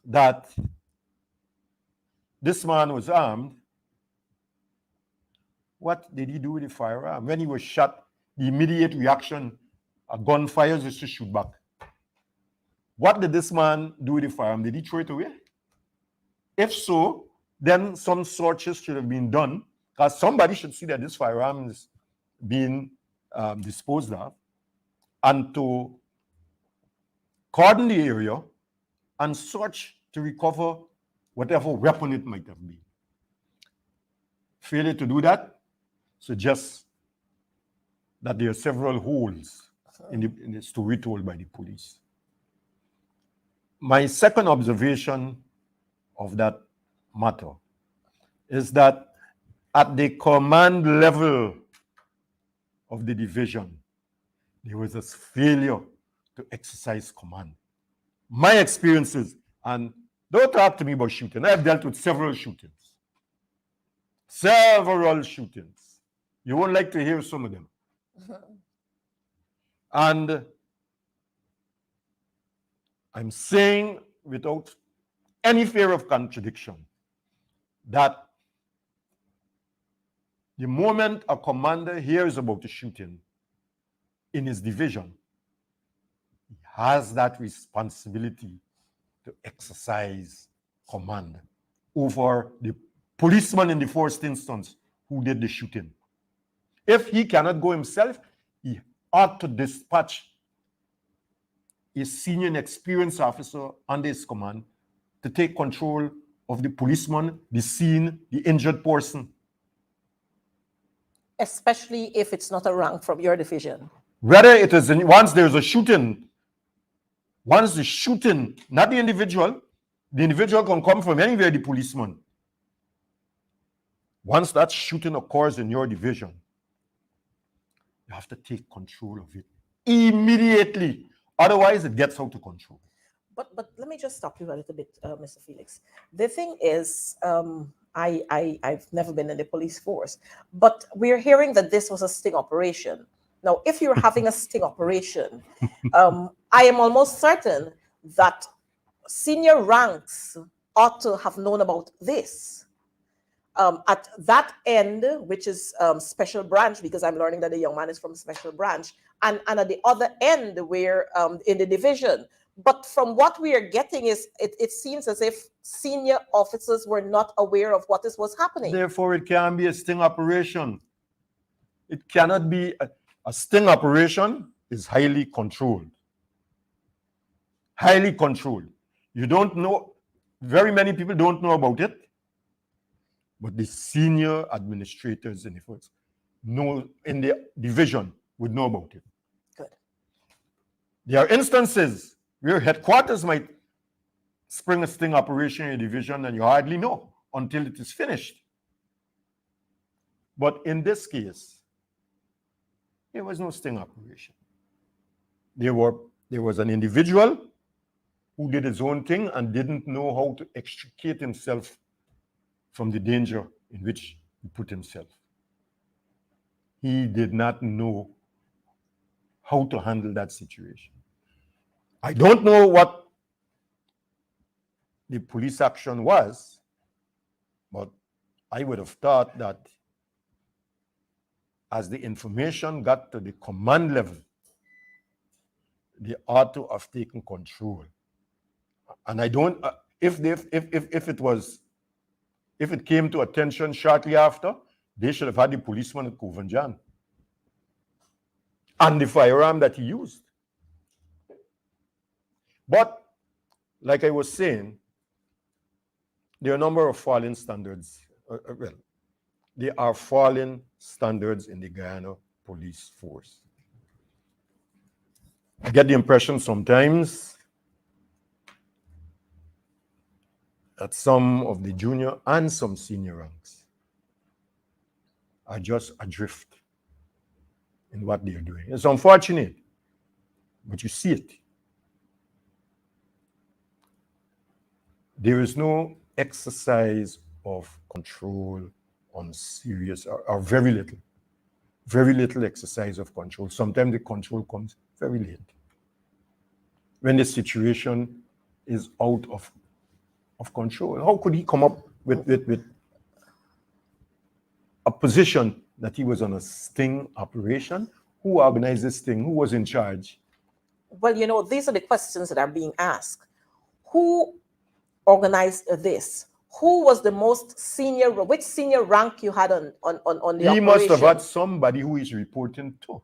that this man was armed, what did he do with the firearm? When he was shot, the immediate reaction, a gun fires, is to shoot back. What did this man do with the firearm? Did he throw it away? If so, then some searches should have been done, because somebody should see that this firearm is being disposed of, and to cordon the area and search to recover whatever weapon it might have been. Failure to do that suggests that there are several holes in the story told by the police. My second observation of that matter is that at the command level of the division, there was a failure to exercise command. My experiences, and don't talk to me about shooting. I've dealt with several shootings. Several shootings. You won't like to hear some of them. And I'm saying without any fear of contradiction that the moment a commander hears about a shooting in his division, he has that responsibility to exercise command over the policeman in the first instance who did the shooting. If he cannot go himself, he ought to dispatch a senior and experienced officer under his command to take control of the policeman, the scene, the injured person. Especially if it's not a rank from your division. Whether it is, once there's a shooting, once the shooting, not the individual can come from anywhere, the policeman. Once that shooting occurs in your division, you have to take control of it immediately. Otherwise, it gets out of control. But let me just stop you a little bit, Mr. Felix. The thing is, I've never been in the police force, but we're hearing that this was a sting operation. Now, if you're having a sting operation, I am almost certain that senior ranks ought to have known about this. At that end, which is special branch, because I'm learning that the young man is from special branch, and at the other end, we're in the division. But from what we are getting is, it seems as if senior officers were not aware of what was happening. Therefore, it can be a sting operation. It cannot be a sting operation is highly controlled. Highly controlled. You don't know, very many people don't know about it. but the senior administrators in the force in the division would know about it. Good. There are instances where headquarters might spring a sting operation in a division and you hardly know until it is finished. But in this case, there was no sting operation. There was an individual who did his own thing and didn't know how to extricate himself from the danger in which he put himself. He did not know how to handle that situation. I don't know what the police action was, but I would have thought that as the information got to the command level, they ought to have taken control. And I don't, if it came to attention shortly after, they should have had the policeman at Kovanjan and the firearm that he used. But like I was saying, there are a number of falling standards. There are falling standards in the Guyana police force. I get the impression sometimes that some of the junior and some senior ranks are just adrift in what they are doing. It's unfortunate, but you see it. There is no exercise of control on serious, or very little exercise of control. Sometimes the control comes very late, when the situation is out of control. How could he come up with a position that he was on a sting operation? Who organized this sting? Who was in charge? Well, these are the questions that are being asked. Who organized this? Who was the most senior? Which senior rank you had on the operation? He must have had somebody who is reporting to.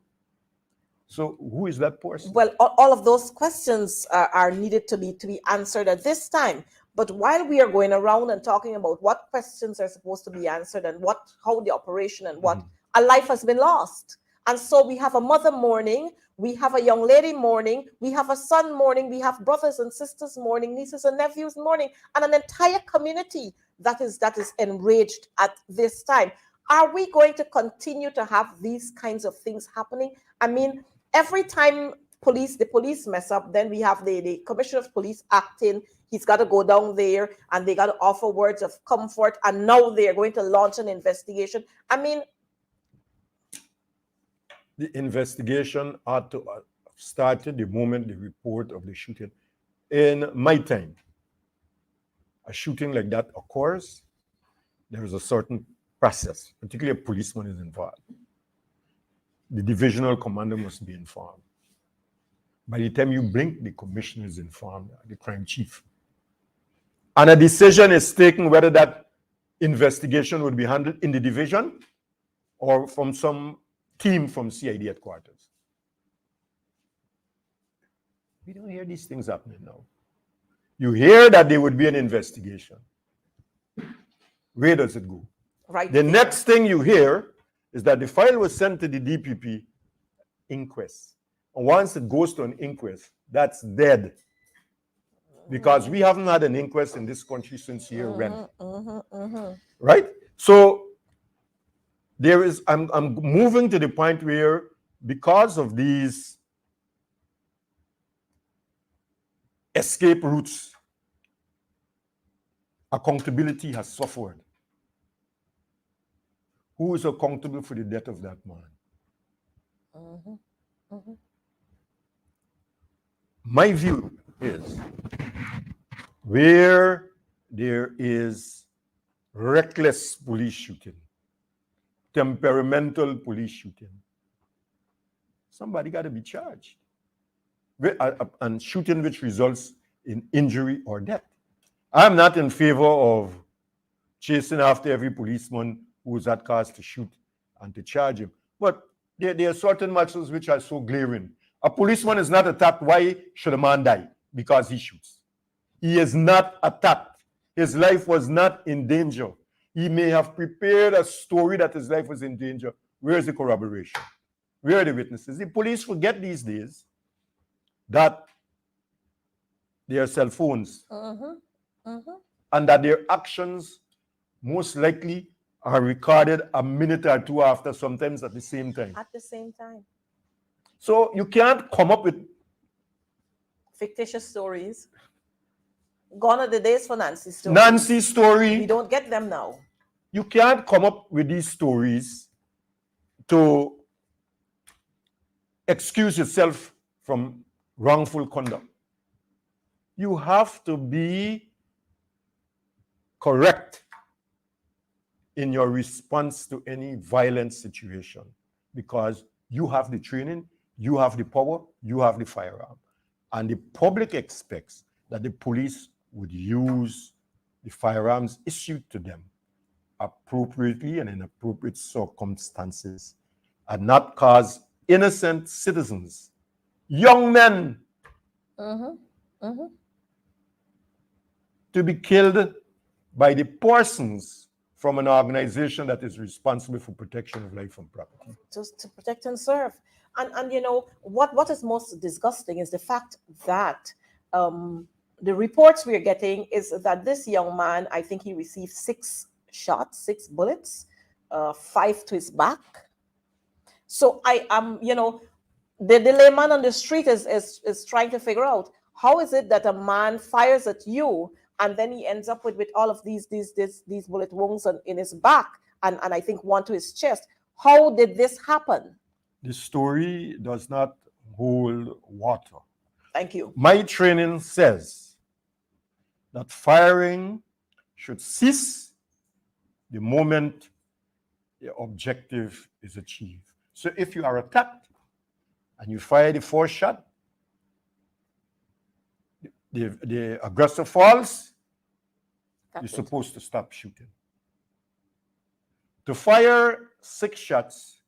So who is that person? Well, all of those questions are needed to be answered at this time. But while we are going around and talking about what questions are supposed to be answered and how the operation and what, a life has been lost. And so we have a mother mourning, we have a young lady mourning, we have a son mourning, we have brothers and sisters mourning, nieces and nephews mourning, and an entire community that is enraged at this time. Are we going to continue to have these kinds of things happening? I mean, every time the police mess up, then we have the commissioner of police acting. He's got to go down there and they got to offer words of comfort, and now they're going to launch an investigation. I mean, the investigation ought to have started the moment the report of the shooting. In my time, a shooting like that occurs, there is a certain process, particularly a policeman is involved. The divisional commander must be informed. By the time you blink, the commissioner is informed, the crime chief. And a decision is taken whether that investigation would be handled in the division or from some team from CID headquarters. We don't hear these things happening now. You hear that there would be an investigation. Where does it go? Right. The next thing you hear is that the file was sent to the DPP inquest. And once it goes to an inquest, that's dead. Because we haven't had an inquest in this country since year when. Right? So I'm moving to the point where, because of these escape routes, accountability has suffered. Who is accountable for the death of that man? My view is, where there is reckless police shooting, temperamental police shooting, somebody got to be charged. And shooting which results in injury or death. I'm not in favor of chasing after every policeman who is at cause to shoot and to charge him. But there are certain matters which are so glaring. A policeman is not attacked. Why should a man die? Because he shoots. He is not attacked. His life was not in danger. He may have prepared a story that his life was in danger. Where is the corroboration? Where are the witnesses? The police forget these days that their cell phones and that their actions most likely are recorded a minute or two after, sometimes at the same time. At the same time. So you can't come up with fictitious stories. Gone are the days for Nancy's story. Nancy's story. We don't get them now. You can't come up with these stories to excuse yourself from wrongful conduct. You have to be correct in your response to any violent situation because you have the training, you have the power, you have the firearm. And the public expects that the police would use the firearms issued to them appropriately and in appropriate circumstances and not cause innocent citizens, young men, to be killed by the persons from an organization that is responsible for protection of life and property. Just to protect and serve. And you know, what is most disgusting is the fact that the reports we're getting is that this young man, I think he received 6 shots, 6 bullets, 5 to his back. So I am, you know, the layman on the street is trying to figure out how is it that a man fires at you and then he ends up with all of these bullet wounds in his back and I think one to his chest. How did this happen? The story does not hold water. Thank you. My training says that firing should cease the moment the objective is achieved. So if you are attacked and you fire the 4th shot, the aggressor falls, you're supposed to stop shooting. To fire 6 shots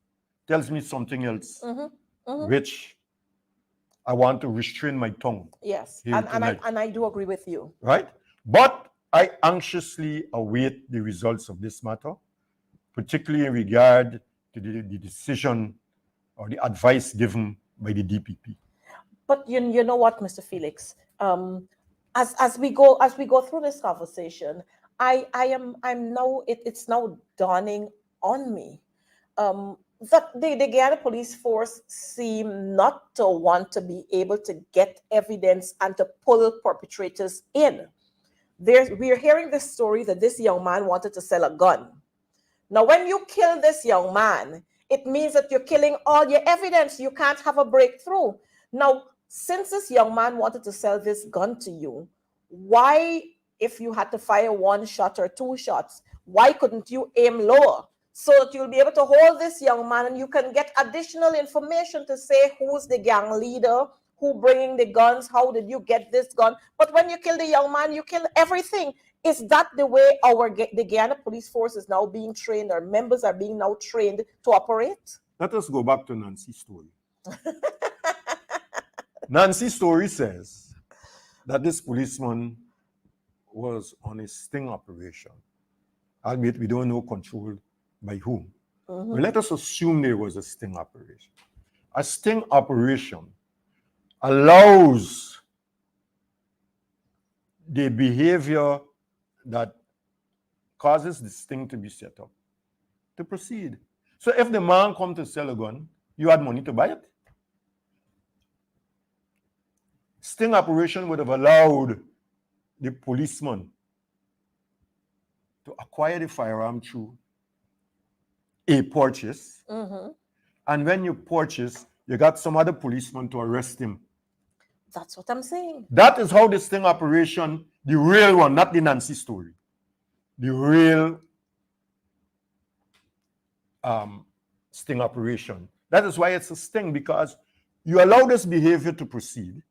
tells me something else, which I want to restrain my tongue. Yes, and I do agree with you. Right? But I anxiously await the results of this matter, particularly in regard to the decision or the advice given by the DPP. But you know what, Mr. Felix, as we go through this conversation, I'm now it's now dawning on me that the Guyana police force seem not to want to be able to get evidence and to pull perpetrators in. We're hearing this story that this young man wanted to sell a gun. Now, when you kill this young man, it means that you're killing all your evidence. You can't have a breakthrough. Now, since this young man wanted to sell this gun to you, why, if you had to fire 1 shot or 2 shots, why couldn't you aim lower so that you'll be able to hold this young man and you can get additional information to say who's the gang leader, who bringing the guns, how did you get this gun? But when you kill the young man, you kill everything. Is that the way the Guyana police force is now being trained, or members are being now trained to operate? Let us go back to Nancy's story. Nancy's story says that this policeman was on a sting operation, albeit we don't know controlled by whom. But let us assume there was a sting operation. A sting operation allows the behavior that causes the sting to be set up to proceed. So if the man come to sell a gun, you had money to buy it. Sting operation would have allowed the policeman to acquire the firearm through a purchase. And when you purchase, you got some other policeman to arrest him. That's what I'm saying. That is how the sting operation, the real one, not the Nancy story, the real sting operation. That is why it's a sting, because you allow this behavior to proceed,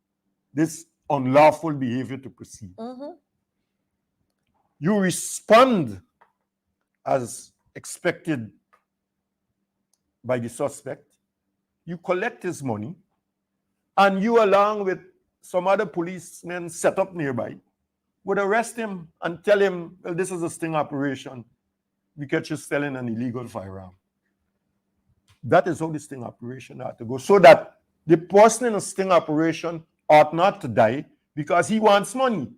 this unlawful behavior to proceed. You respond as expected by the suspect. You collect his money, and you, along with some other policemen set up nearby, would arrest him and tell him, well, this is a sting operation. we catch you selling an illegal firearm. That is how the sting operation had to go. So that the person in a sting operation ought not to die because he wants money.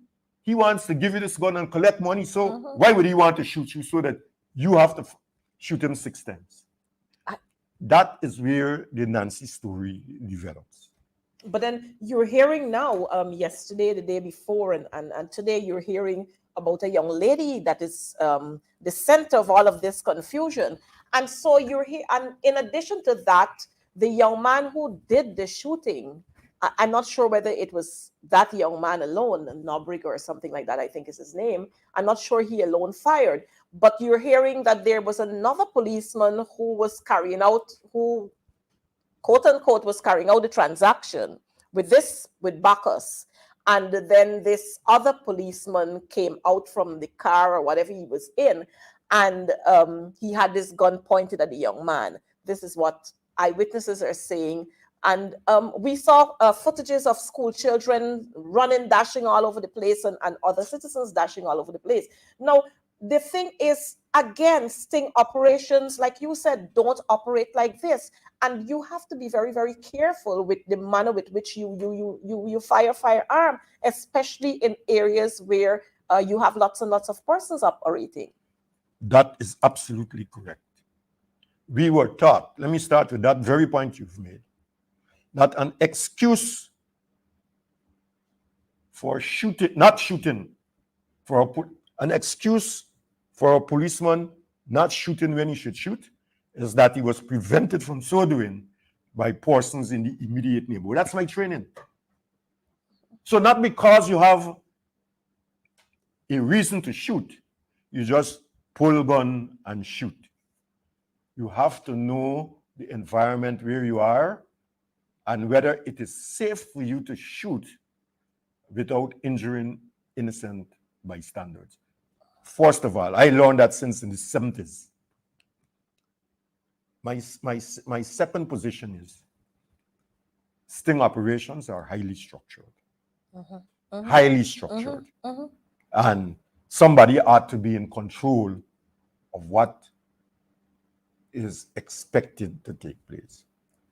He wants to give you this gun and collect money. So why would he want to shoot you so that you have to shoot him 6 times? That is where the Nancy story develops. But then you're hearing now, yesterday, the day before, and today you're hearing about a young lady that is the center of all of this confusion. And so you're here, and in addition to that, the young man who did the shooting, I'm not sure whether it was that young man alone, Nobrick or something like that, I think is his name. I'm not sure he alone fired. But you're hearing that there was another policeman who was carrying out, who quote unquote was carrying out the transaction with Bacchus. And then this other policeman came out from the car or whatever he was in, and he had this gun pointed at the young man. This is what eyewitnesses are saying. And we saw footages of school children running, dashing all over the place, and other citizens dashing all over the place. Now, the thing is, again, sting operations, like you said, don't operate like this. And you have to be very, very careful with the manner with which you fire firearm, especially in areas where you have lots and lots of persons operating. That is absolutely correct. We were taught, let me start with that very point you've made, that an excuse for shooting, not shooting, an excuse for a policeman not shooting when he should shoot is that he was prevented from so doing by persons in the immediate neighborhood. That's my training. So not because you have a reason to shoot, you just pull a gun and shoot. You have to know the environment where you are and whether it is safe for you to shoot without injuring innocent bystanders. First of all, I learned that since in the 70s. My second position is sting operations are highly structured. Highly structured. And somebody ought to be in control of what is expected to take place.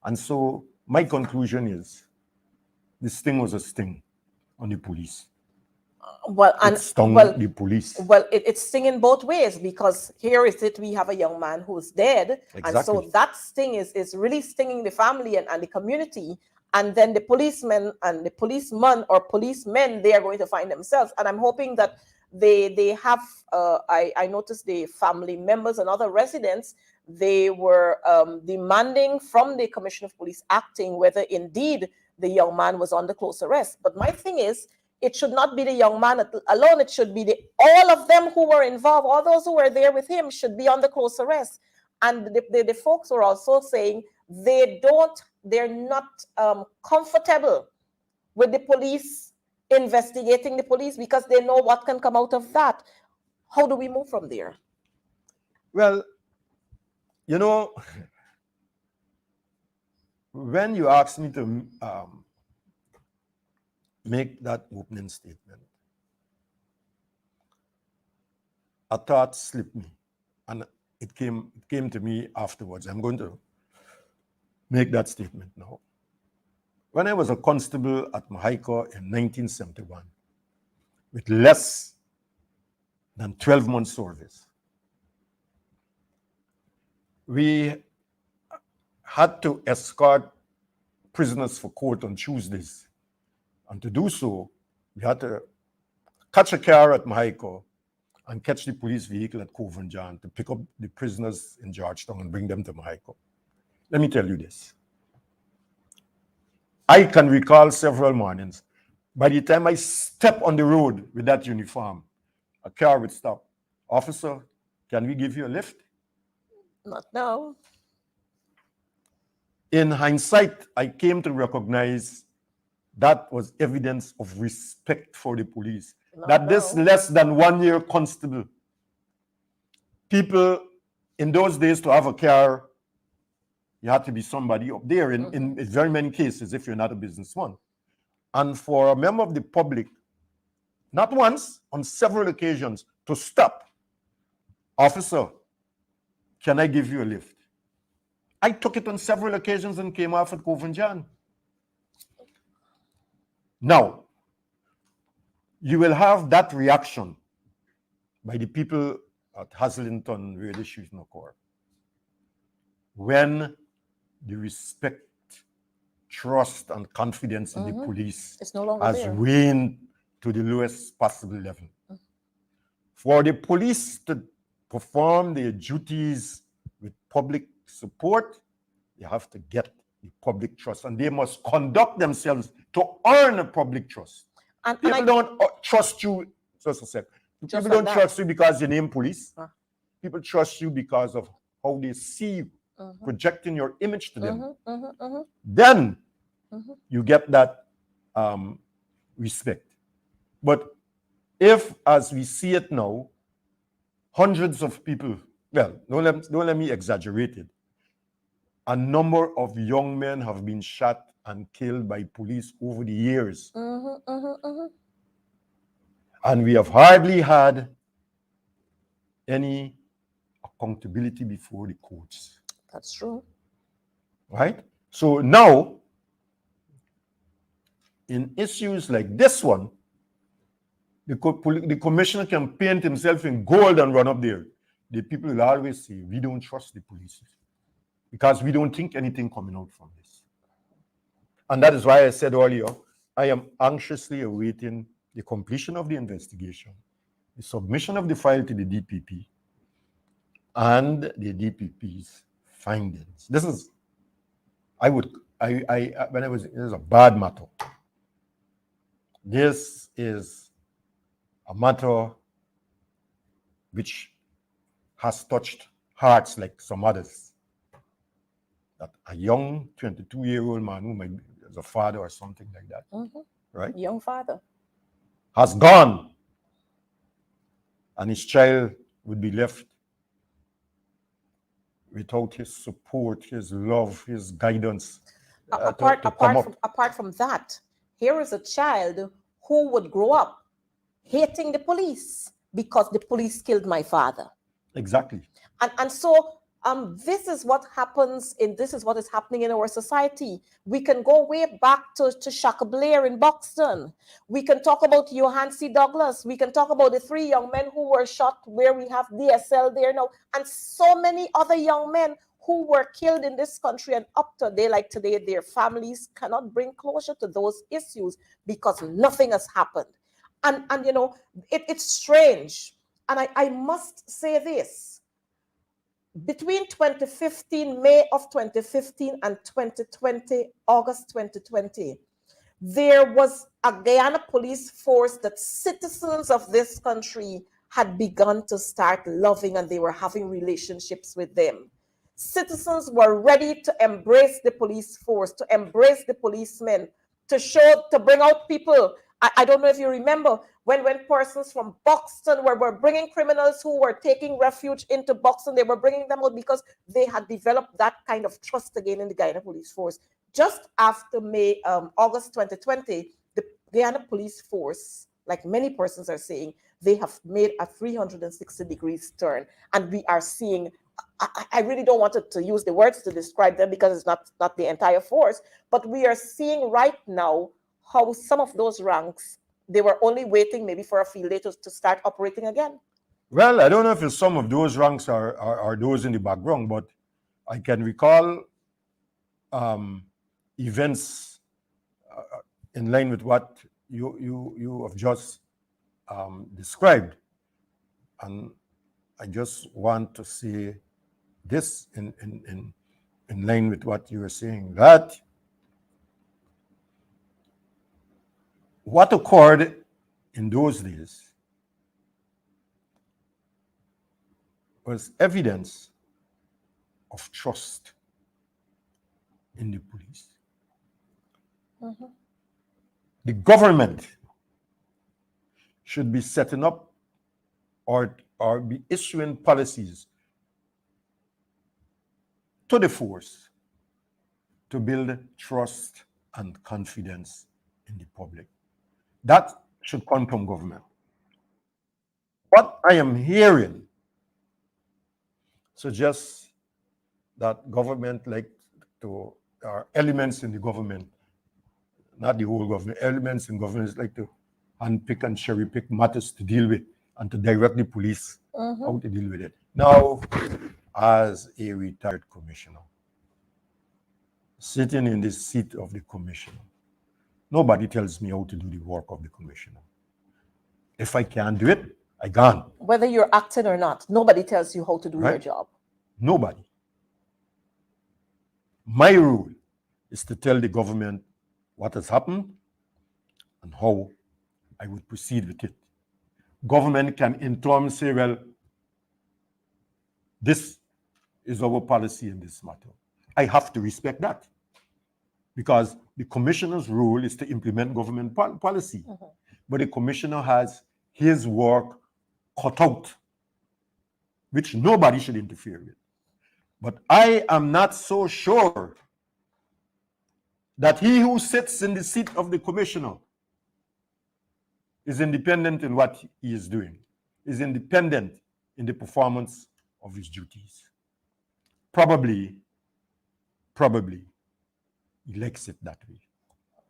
And so my conclusion is the sting was a sting on the police. Well, and it stung the police. Well, it's stinging both ways, because here is it, we have a young man who's dead. Exactly. And so that sting is really stinging the family and the community. And then the policemen and the policeman or policemen, they are going to find themselves. And I'm hoping that they have, I noticed the family members and other residents, they were demanding from the Commissioner of Police acting whether indeed the young man was under close arrest. But my thing is, it should not be the young man alone. It should be all of them who were involved, all those who were there with him should be under close arrest. And the folks were also saying they're not comfortable with the police investigating the police because they know what can come out of that. How do we move from there? Well, you know, when you asked me to make that opening statement, a thought slipped me, and it came to me afterwards. I'm going to make that statement now. When I was a constable at Mahaica in 1971, with less than 12 months service, we had to escort prisoners for court on Tuesdays. And to do so, we had to catch a car at Mahaica and catch the police vehicle at Coven John to pick up the prisoners in Georgetown and bring them to Mahaica. Let me tell you this. I can recall several mornings. By the time I step on the road with that uniform, a car would stop. Officer, can we give you a lift? Not now. In hindsight, I came to recognize that was evidence of respect for the police. This less than 1 year constable, people in those days, to have a car, you had to be somebody up there in very many cases if you're not a businessman. And for a member of the public, not once, on several occasions, to stop, officer, Can I give you a lift? I took it on several occasions and came off at Covanjan. Now, you will have that reaction by the people at Haslington where the shooting occurred. When the respect, trust, and confidence in the police It's no longer has there. waned to the lowest possible level. For the police to perform their duties with public support, they have to get the public trust, and they must conduct themselves to earn a public trust. People don't trust you, just a sec. People don't trust you because you name police. People trust you because of how they see you, projecting your image to them. Then you get that respect. But if, as we see it now, hundreds of people, well, don't let me exaggerate it, a number of young men have been shot and killed by police over the years. And we have hardly had any accountability before the courts. That's true. Right? So now, in issues like this one, the commissioner can paint himself in gold and run up there. The people will always say, we don't trust the police because we don't think anything coming out from this. And that is why I said earlier, I am anxiously awaiting the completion of the investigation, the submission of the file to the DPP, and the DPP's findings. This is, when I was, this is a bad matter. This is a matter which has touched hearts like some others. That a young 22-year-old man who might be as a father or something like that, right? Young father. Has gone, and his child would be left without his support, his love, his guidance. Apart from that, here is a child who would grow up hating the police because the police killed my father. Exactly. And so this is what happens this is what is happening in our society. We can go way back to Shaka Blair in Buxton. We can talk about Johann C. Douglas. We can talk about the 3 young men who were shot where we have DSL there now, and so many other young men who were killed in this country, and up to a day like today, their families cannot bring closure to those issues because nothing has happened. And you know, it's strange. And I must say this. Between 2015, May of 2015 and 2020, August 2020, there was a Guyana police force that citizens of this country had begun to start loving, and they were having relationships with them. Citizens were ready to embrace the police force, to embrace the policemen, to bring out people. I don't know if you remember when persons from Buxton were bringing criminals who were taking refuge into Buxton, they were bringing them out because they had developed that kind of trust again in the Guyana police force. Just after August 2020, the Guyana police force, like many persons are saying, they have made a 360 degrees turn, and we are seeing, I really don't want to use the words to describe them because it's not the entire force, but we are seeing right now how some of those ranks, they were only waiting maybe for a field day to start operating again. Well, I don't know if some of those ranks are those in the background, but I can recall events in line with what you have just described. And I just want to say this in line with what you were saying, that what occurred in those days was evidence of trust in the police. The government should be setting up or be issuing policies to the force to build trust and confidence in the public. That should come from government. What I am hearing suggests that government or elements in the government, not the whole government, elements in government like to handpick and cherry pick matters to deal with and to direct the police how to deal with it. Now, as a retired commissioner, sitting in the seat of the commissioner, nobody tells me how to do the work of the commissioner. If I can't do it, I can't. Whether you're acting or not, nobody tells you how to do your job. Nobody. My rule is to tell the government what has happened and how I would proceed with it. Government can in turn say, well, this is our policy in this matter. I have to respect that because the commissioner's role is to implement government policy. But the commissioner has his work cut out, which nobody should interfere with. But I am not so sure that he who sits in the seat of the commissioner is independent in what he is doing, is independent in the performance of his duties. Probably, he likes it that way.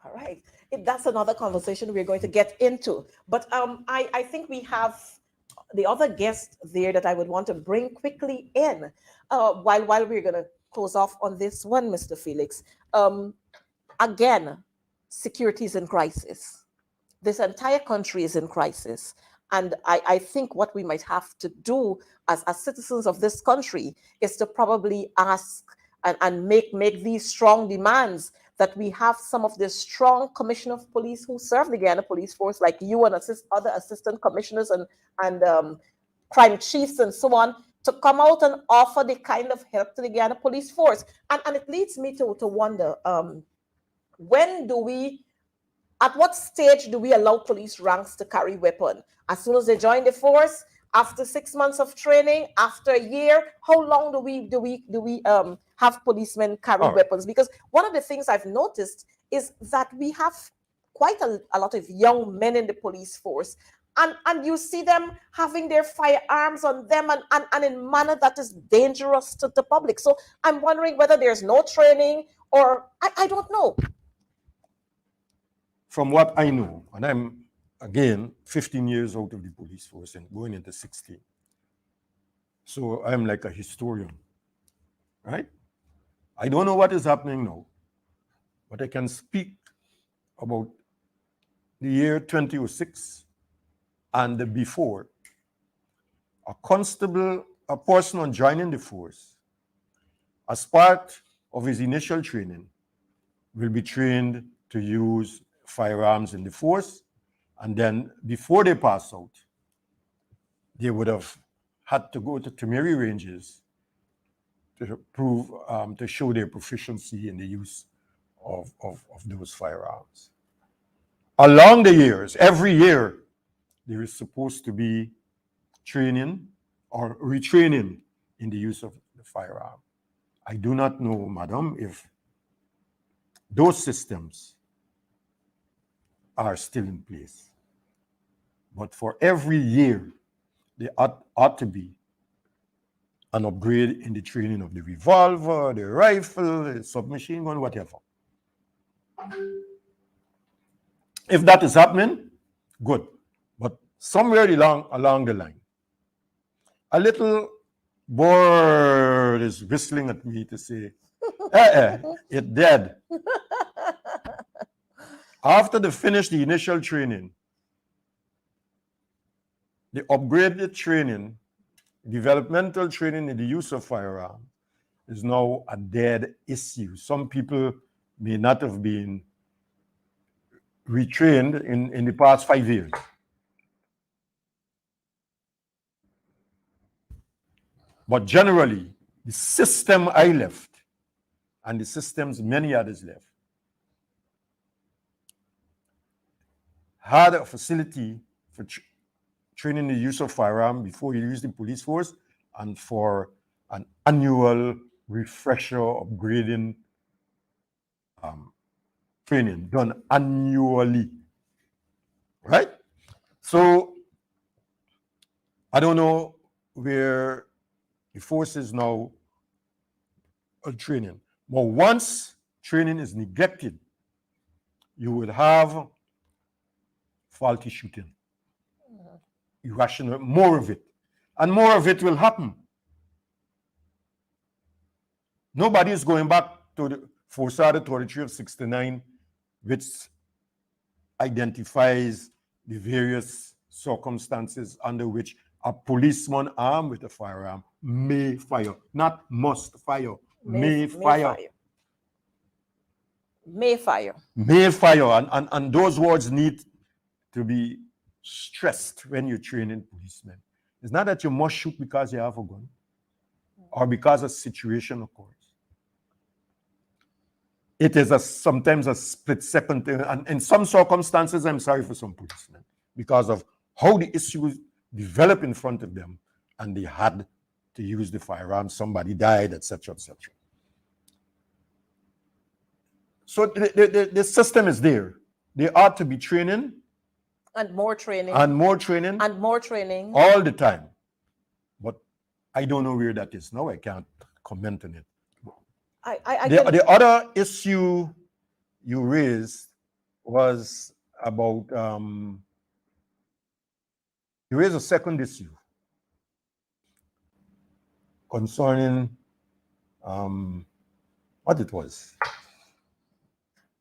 All right. That's another conversation we're going to get into. But I think we have the other guest there that I would want to bring quickly in while we're going to close off on this one, Mr. Felix. Again, security is in crisis. This entire country is in crisis. And I think what we might have to do as citizens of this country is to probably ask and make these strong demands that we have some of the strong commissioner of police who serve the Guyana Police Force, like you and other assistant commissioners and crime chiefs and so on, to come out and offer the kind of help to the Guyana Police Force. And it leads me to wonder, at what stage do we allow police ranks to carry weapon? As soon as they join the force, after 6 months of training, after a year, how long do we have policemen carry weapons? Because one of the things I've noticed is that we have quite a lot of young men in the police force, and you see them having their firearms on them and in manner that is dangerous to the public. So I'm wondering whether there's no training or I don't know. From what I know, and I'm, again, 15 years out of the police force and going into 16. So I'm like a historian, right? I don't know what is happening now, but I can speak about the year 2006 and before. A person on joining the force, as part of his initial training, will be trained to use firearms in the force, and then before they pass out, they would have had to go to Temeri ranges to prove, to show their proficiency in the use of those firearms. Along the years, every year, there is supposed to be training or retraining in the use of the firearm. I do not know, madam, if those systems are still in place. But for every year, there ought to be an upgrade in the training of the revolver, the rifle, the submachine gun, whatever. If that is happening, good. But somewhere along the line, a little bird is whistling at me to say, it's dead. After they finish the initial training, the upgraded training, developmental training in the use of firearm is now a dead issue. Some people may not have been retrained in the past 5 years. But generally, the system I left and the systems many others left had a facility for training the use of firearm before you use the police force and for an annual refresher upgrading training done annually, right? So I don't know where The force is now on training. But once training is neglected, you will have faulty shooting, irrational, more of it. And more of it will happen. Nobody is going back to the Forsada 33 of 69, which identifies the various circumstances under which a policeman armed with a firearm may fire, not must fire, may fire. May fire. May fire. And those words need to be stressed when you're training policemen. It's not that you must shoot because you have a gun or because a situation occurs. It is sometimes a split second thing. And in some circumstances, I'm sorry for some policemen because of how the issues develop in front of them and they had to use the firearm, somebody died, etc., etc. So the system is there. There ought to be training. And more training. And more training. And more training. All the time. But I don't know where that is now. I can't comment on it. The other issue you raised was about, you raised a second issue concerning what it was.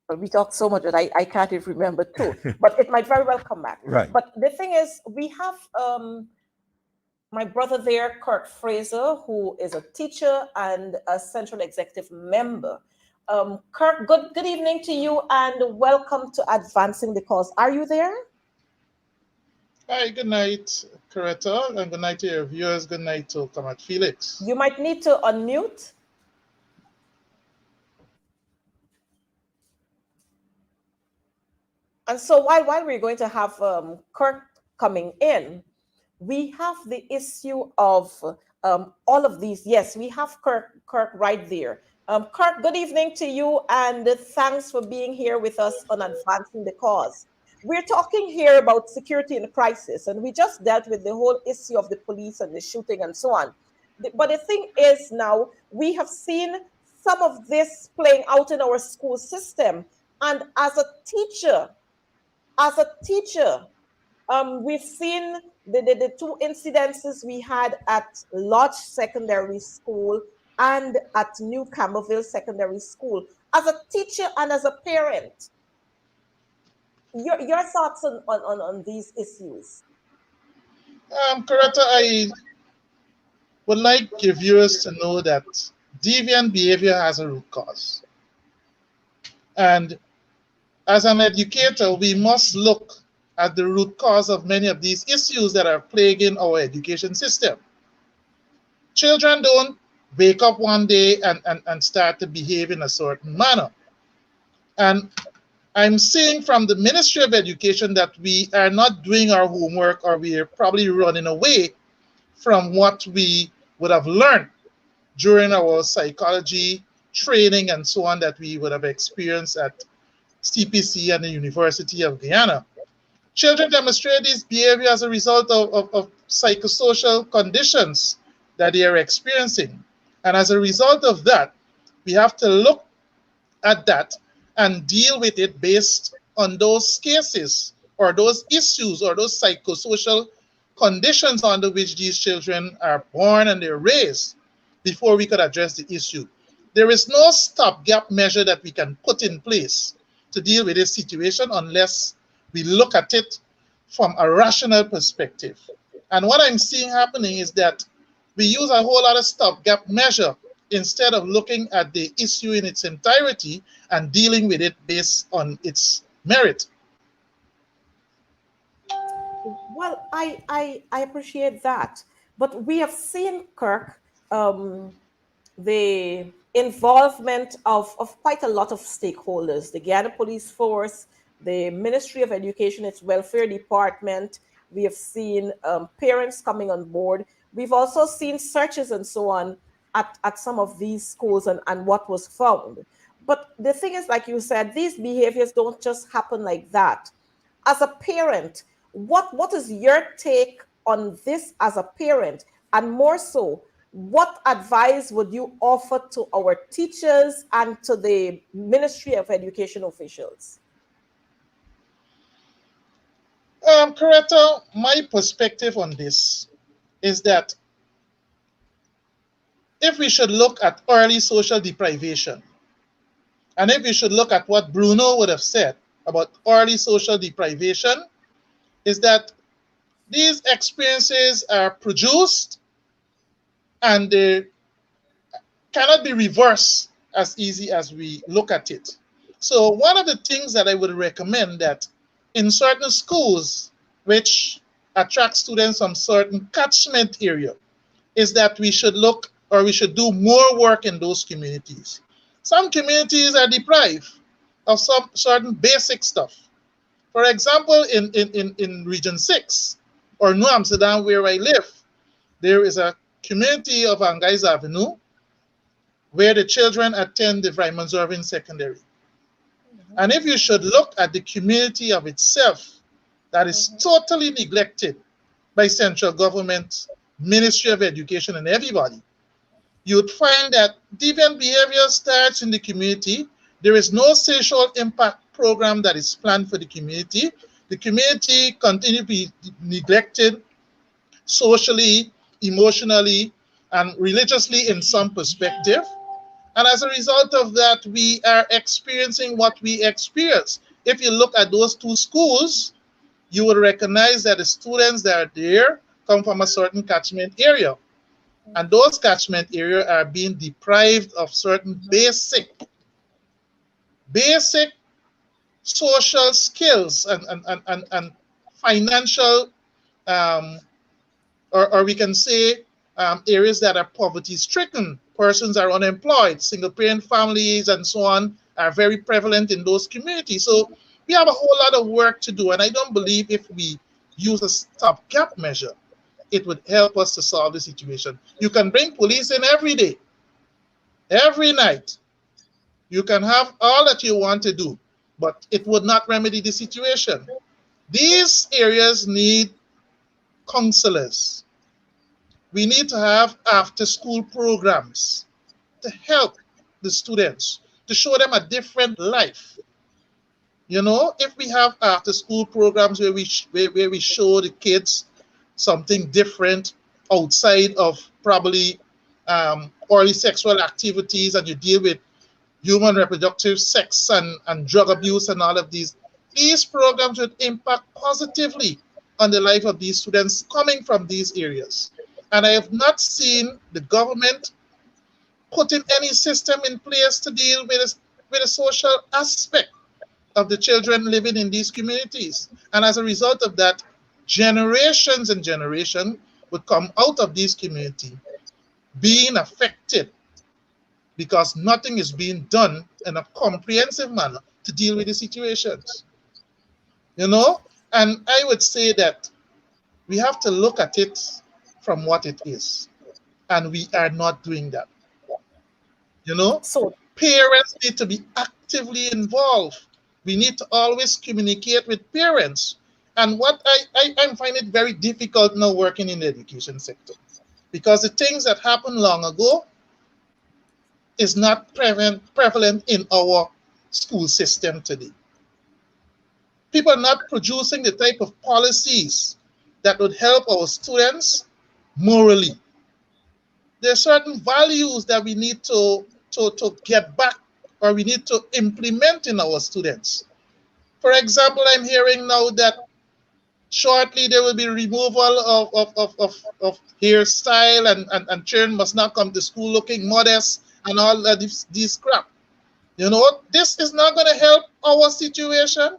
Well, we talked so much that I can't even remember too, but it might very well come back. Right. But the thing is, we have my brother there, Kirk Fraser, who is a teacher and a central executive member. Kirk, good evening to you and welcome to Advancing the Cause. Are you there? Hi, good night, Coretta, and good night to your viewers. Good night to Comrade Felix. You might need to unmute. And so while we're going to have Kirk coming in, we have the issue of all of these. Yes, we have Kirk right there. Kirk, good evening to you, and thanks for being here with us on Advancing the Cause. We're talking here about security in a crisis, and we just dealt with the whole issue of the police and the shooting and so on. But the thing is now, we have seen some of this playing out in our school system. And as a teacher, we've seen the two incidences we had at Lodge Secondary School and at New Campbellville Secondary School. As a teacher and as a parent, your thoughts on these issues? Coretta, I would like your viewers to know that deviant behavior has a root cause. And as an educator, we must look at the root cause of many of these issues that are plaguing our education system. Children don't wake up one day and start to behave in a certain manner. And I'm seeing from the Ministry of Education that we are not doing our homework, or we are probably running away from what we would have learned during our psychology training and so on that we would have experienced at CPC and the University of Guyana. Children demonstrate this behavior as a result of psychosocial conditions that they are experiencing. And as a result of that, we have to look at that and deal with it based on those cases or those issues or those psychosocial conditions under which these children are born and they're raised before we could address the issue. There is no stopgap measure that we can put in place to deal with this situation unless we look at it from a rational perspective. And what I'm seeing happening is that we use a whole lot of stopgap measure instead of looking at the issue in its entirety and dealing with it based on its merit. Well, I appreciate that. But we have seen, Kirk, the involvement of quite a lot of stakeholders, the Guyana Police Force, the Ministry of Education, its Welfare Department. We have seen parents coming on board. We've also seen searches and so on at some of these schools and what was found. But the thing is, like you said, these behaviors don't just happen like that. As a parent, what is your take on this as a parent? And more so, what advice would you offer to our teachers and to the Ministry of Education officials? Coretta, my perspective on this is that if we should look at early social deprivation, and if we should look at what Bruno would have said about early social deprivation, is that these experiences are produced and they cannot be reversed as easy as we look at it. So one of the things that I would recommend that in certain schools which attract students from certain catchment area is that we should look, or we should do more work in those communities. Some communities are deprived of some certain basic stuff. For example, in Region 6 or New Amsterdam, where I live, there is a community of Angais Avenue where the children attend the Vryman Irving Secondary. And if you should look at the community of itself, that is totally neglected by central government, Ministry of Education, and everybody, you would find that deviant behavior starts in the community. There is no social impact program that is planned for the community. The community continues to be neglected socially, emotionally, and religiously in some perspective. And as a result of that, we are experiencing what we experience. If you look at those two schools, you will recognize that the students that are there come from a certain catchment area. And those catchment areas are being deprived of certain basic social skills and financial, or we can say areas that are poverty stricken. Persons are unemployed, single parent families and so on are very prevalent in those communities. So we have a whole lot of work to do. And I don't believe if we use a stopgap measure, it would help us to solve the situation. You can bring police in every day, every night. You can have all that you want to do, but it would not remedy the situation. These areas need counselors. We need to have after-school programs to help the students, to show them a different life. You know, if we have after-school programs where we show the kids something different outside of probably early sexual activities, and you deal with human reproductive sex and drug abuse and all of these programs would impact positively on the life of these students coming from these areas. And I have not seen the government putting any system in place to deal with the social aspect of the children living in these communities. And as a result of that, generations and generations would come out of these communities being affected because nothing is being done in a comprehensive manner to deal with the situations. You know, and I would say that we have to look at it from what it is, and we are not doing that. You know, So parents need to be actively involved. We need to always communicate with parents. And what I find it very difficult now working in the education sector, because the things that happened long ago is not prevalent in our school system today. People are not producing the type of policies that would help our students morally. There are certain values that we need to get back, or we need to implement in our students. For example, I'm hearing now that shortly there will be removal of hairstyle, and children must not come to school looking modest and all of these crap. You know, this is not going to help our situation.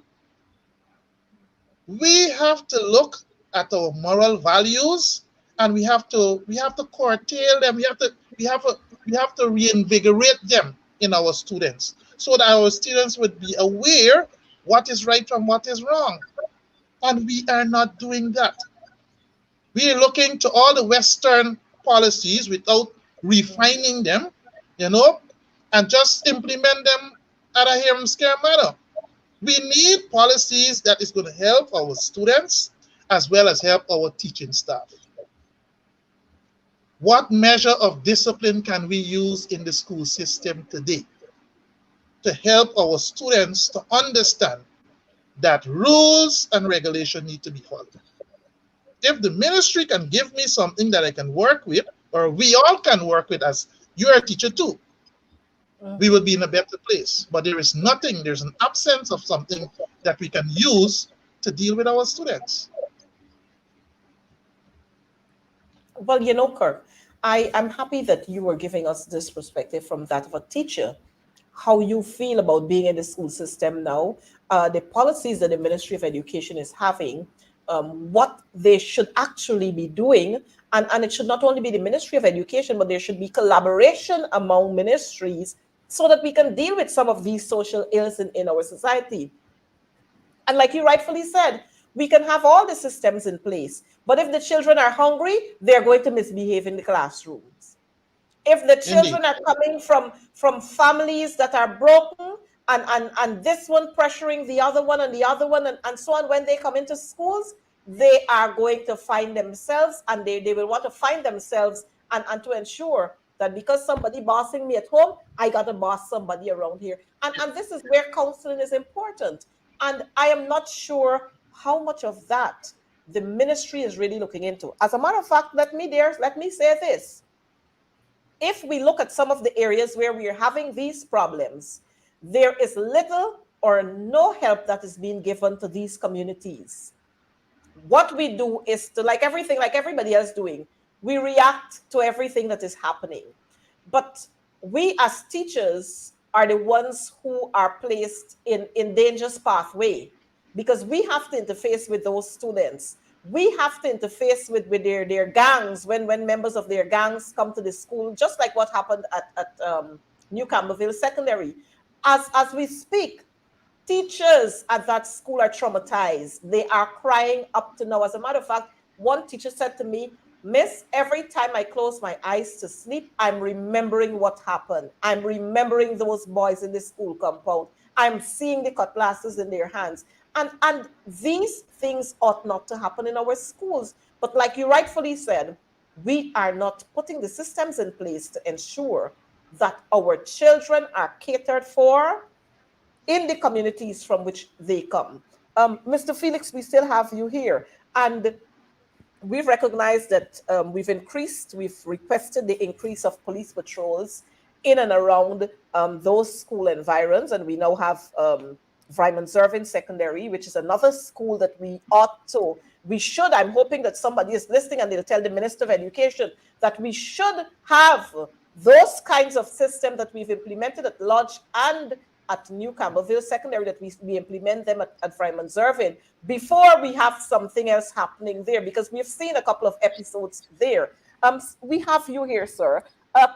We have to look at our moral values, and we have to curtail them. We have to reinvigorate them in our students, so that our students would be aware what is right from what is wrong. And we are not doing that. We are looking to all the Western policies without refining them, you know, and just implement them at a harem scare manner. We need policies that is going to help our students as well as help our teaching staff. What measure of discipline can we use in the school system today to help our students to understand that rules and regulation need to be followed? If the ministry can give me something that I can work with, or we all can work with, as you're a teacher too, we will be in a better place. But there is nothing, there's an absence of something that we can use to deal with our students. Well, you know, Kirk, I'm happy that you were giving us this perspective from that of a teacher, how you feel about being in the school system now, the policies that the Ministry of Education is having, what they should actually be doing. And it should not only be the Ministry of Education, but there should be collaboration among ministries so that we can deal with some of these social ills in our society. And like you rightfully said, we can have all the systems in place, but if the children are hungry, they're going to misbehave in the classrooms. If the children Indeed. are coming from families that are broken, and this one pressuring the other one and the other one, and so on, when they come into schools, they are going to find themselves, and they will want to find themselves, and to ensure that because somebody bossing me at home, I got to boss somebody around here. And this is where counseling is important. And I am not sure how much of that the ministry is really looking into. As a matter of fact, let me say this. If we look at some of the areas where we are having these problems, there is little or no help that is being given to these communities. What we do is to, like everything, like everybody else doing, we react to everything that is happening. But we as teachers are the ones who are placed in dangerous pathway, because we have to interface with those students. We have to interface with their gangs when members of their gangs come to the school, just like what happened at New Campbellville Secondary. As we speak, teachers at that school are traumatized. They are crying up to now. As a matter of fact, one teacher said to me, "Miss, every time I close my eyes to sleep, I'm remembering what happened. I'm remembering those boys in the school compound. I'm seeing the cutlasses in their hands." And these things ought not to happen in our schools. But like you rightfully said, we are not putting the systems in place to ensure that our children are catered for in the communities from which they come. Mr. Felix, we still have you here. And we've recognized that we've requested the increase of police patrols in and around those school environs. And we now have Vyman Zervin Secondary, which is another school that I'm hoping that somebody is listening and they'll tell the Minister of Education that we should have those kinds of systems that we've implemented at Lodge and at New Campbellville Secondary, that we implement them at Vyman Zervin before we have something else happening there, because we've seen a couple of episodes there. We have you here, sir.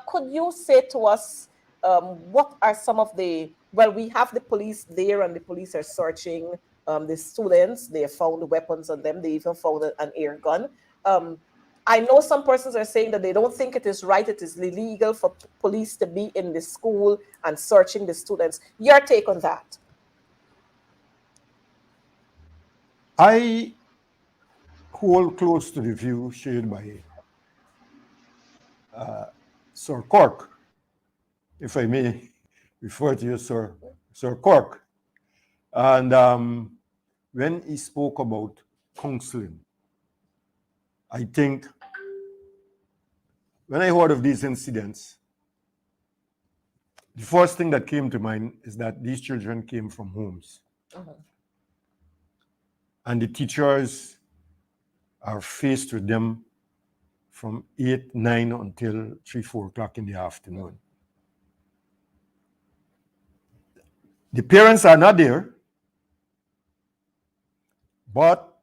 Could you say to us what are some of we have the police there, and the police are searching the students. They have found weapons on them. They even found an air gun. I know some persons are saying that they don't think it is right, it is illegal for police to be in the school and searching the students. Your take on that? I hold close to the view shared by Sir Cork, if I may refer to you, Sir Cork. And when he spoke about counseling, I think when I heard of these incidents, the first thing that came to mind is that these children came from homes. Uh-huh. And the teachers are faced with them from 8, 9 until 3, 4 o'clock in the afternoon. The parents are not there, but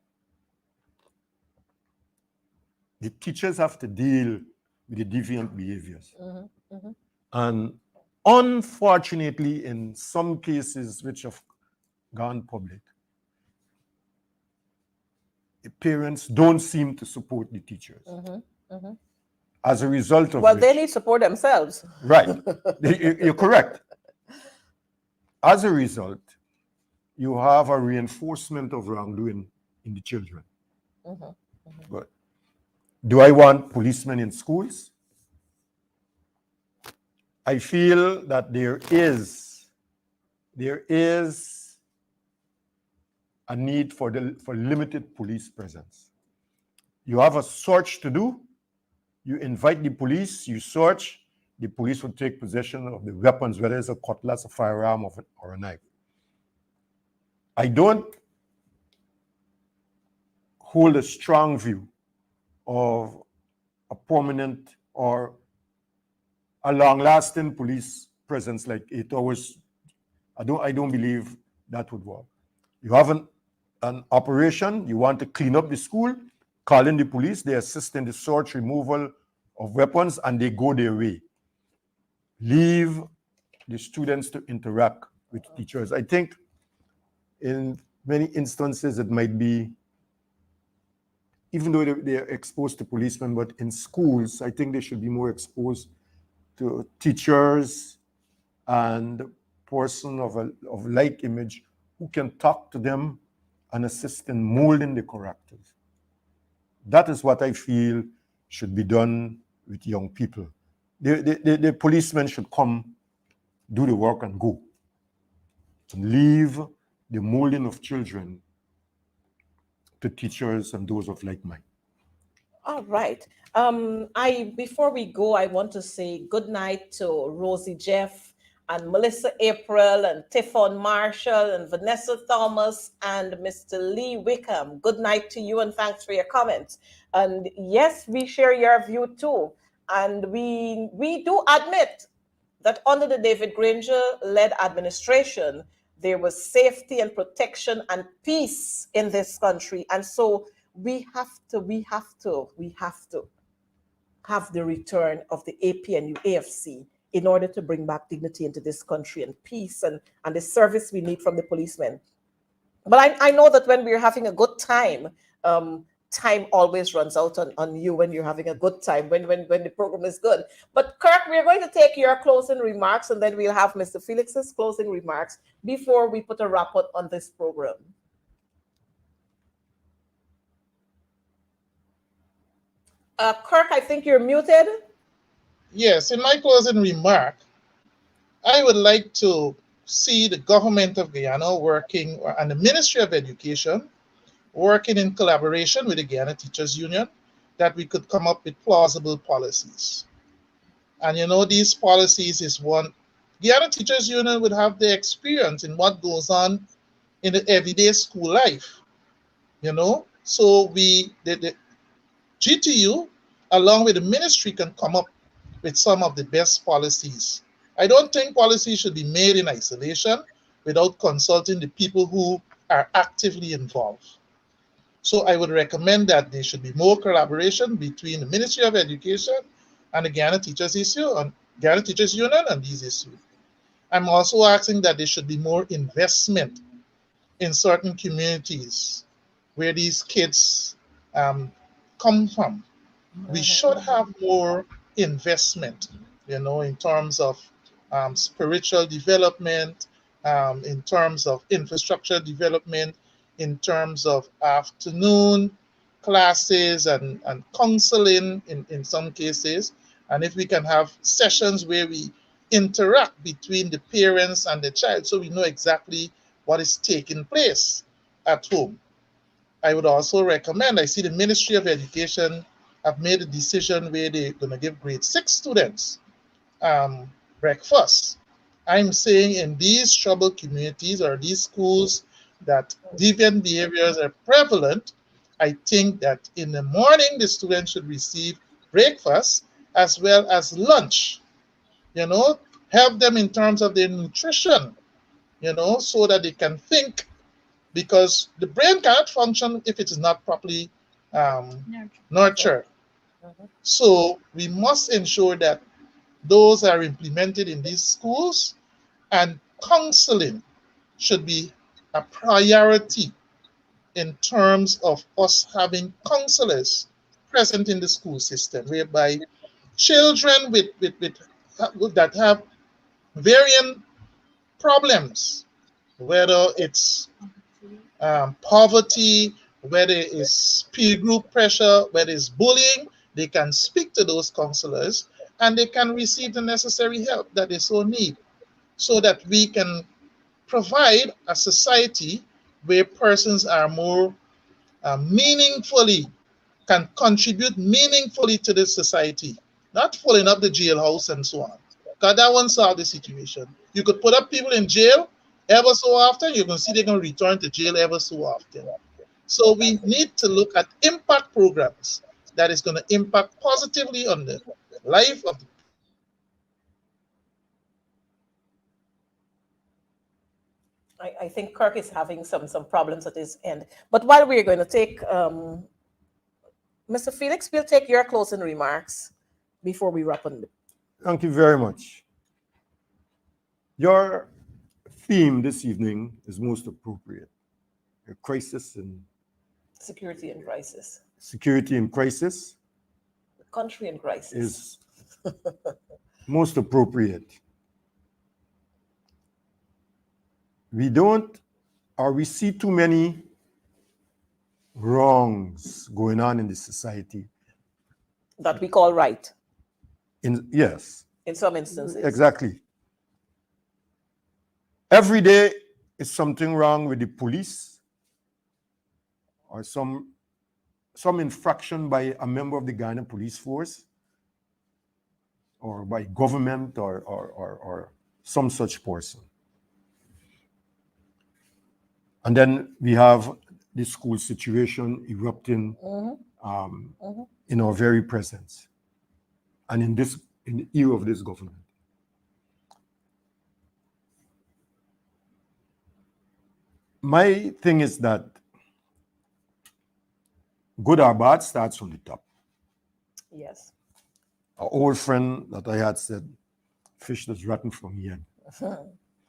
the teachers have to deal with the deviant behaviors. Mm-hmm, mm-hmm. And unfortunately, in some cases which have gone public, the parents don't seem to support the teachers. Mm-hmm, mm-hmm. As a result of they need support themselves. Right. You're correct. As a result, you have a reinforcement of wrongdoing in the children. Mm-hmm, mm-hmm. But Do I want policemen in schools? I feel that there is a need for limited police presence. You have a search to do. You invite the police, you search, the police will take possession of the weapons, whether it's a cutlass, a firearm, or a knife. I don't hold a strong view of a permanent or a long-lasting police presence like 8 hours. I don't believe that would work. You have an operation, you want to clean up the school, call in the police, they assist in the search, removal of weapons, and they go their way. Leave the students to interact with teachers. I think in many instances it might be, even though they're exposed to policemen, but in schools, I think they should be more exposed to teachers and person of like image who can talk to them and assist in molding the characters. That is what I feel should be done with young people. The policemen should come, do the work, and go. And leave the molding of children to teachers and those of like mind. All right. Before we go, I want to say good night to Rosie Jeff and Melissa April and Tiffon Marshall and Vanessa Thomas and Mr. Lee Wickham. Good night to you and thanks for your comments. And yes, we share your view too. And we do admit that under the David Granger-led administration, there was safety and protection and peace in this country. And so we have to have the return of the APNU AFC in order to bring back dignity into this country and peace and the service we need from the policemen. But I know that when we're having a good time, time always runs out on you when you're having a good time, when the program is good. But Kirk, we're going to take your closing remarks and then we'll have Mr. Felix's closing remarks before we put a wrap up on this program. Kirk, I think you're muted. Yes, in my closing remark, I would like to see the government of Guyana working, and the Ministry of Education working in collaboration with the Guyana Teachers Union, that we could come up with plausible policies. And you know, these policies is one, Guyana Teachers Union would have the experience in what goes on in the everyday school life, you know? So the GTU, along with the ministry, can come up with some of the best policies. I don't think policies should be made in isolation without consulting the people who are actively involved. So I would recommend that there should be more collaboration between the Ministry of Education and the Guyana Teachers Union on these issues. I'm also asking that there should be more investment in certain communities where these kids come from. We should have more investment, you know, in terms of spiritual development, in terms of infrastructure development, in terms of afternoon classes and counseling in some cases. And if we can have sessions where we interact between the parents and the child so we know exactly what is taking place at home. I would also recommend, I see the Ministry of Education have made a decision where they're going to give grade 6 students breakfast. I'm saying in these troubled communities or these schools that deviant behaviors are prevalent, I think that in the morning the students should receive breakfast as well as lunch, you know, help them in terms of their nutrition, you know, so that they can think, because the brain cannot function if it is not properly nurtured. So we must ensure that those are implemented in these schools, and counseling should be a priority in terms of us having counselors present in the school system, whereby children that have varying problems, whether it's poverty, whether it's peer group pressure, whether it's bullying, they can speak to those counselors, and they can receive the necessary help that they so need, so that we can provide a society where persons are more meaningfully, can contribute meaningfully to the society, not filling up the jailhouse and so on. Because that won't solve the situation. You could put up people in jail ever so often, you're going to see they're going to return to jail ever so often. So we need to look at impact programs that is going to impact positively on the life of the. I think Kirk is having some problems at his end. But while we're going to take, Mr. Felix, we'll take your closing remarks before we wrap on. Thank you very much. Your theme this evening is most appropriate. A crisis in Security in crisis. security in crisis The country in crisis. is most appropriate. We don't, or we see too many wrongs going on in the society. That we call right Yes, in some instances. exactly. Every day is something wrong with the police or some infraction by a member of the Ghana police force or by government or some such person. And then we have the school situation erupting in our very presence and in the era of this government. My thing is that good or bad starts from the top. Yes. An old friend that I had said, fish that's rotten from the end.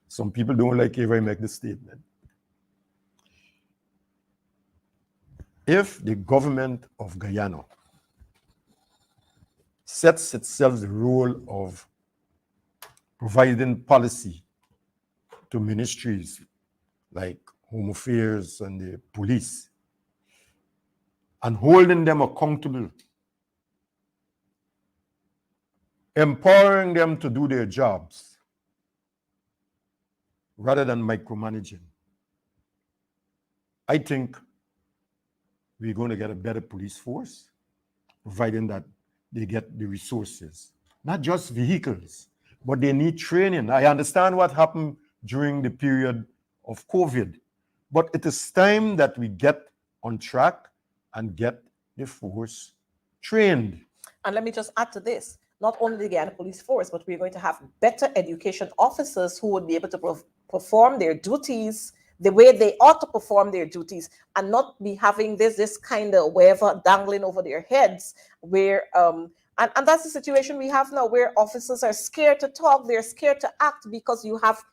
Some people don't like it if I make this statement. If the government of Guyana sets itself the role of providing policy to ministries like Home Affairs and the police and holding them accountable, empowering them to do their jobs rather than micromanaging, I think we're going to get a better police force, providing that they get the resources, not just vehicles, but they need training. I understand what happened during the period of COVID, but it is time that we get on track and get the force trained. And let me just add to this, not only the Guyana Police Force, but we're going to have better education officers who would be able to perform their duties the way they ought to perform their duties and not be having this kind of whatever dangling over their heads where and that's the situation we have now where officers are scared to talk, they're scared to act because you have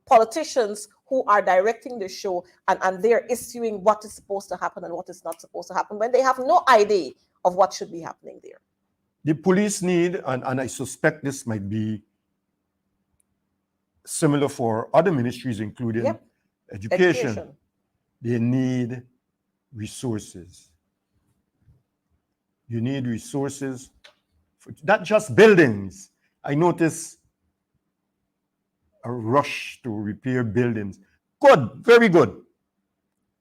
politicians who are directing the show and they're issuing what is supposed to happen and what is not supposed to happen when they have no idea of what should be happening there. The police need, and I suspect this might be similar for other ministries, including education. They need resources. You need resources, for, not just buildings. I notice a rush to repair buildings. Good, very good.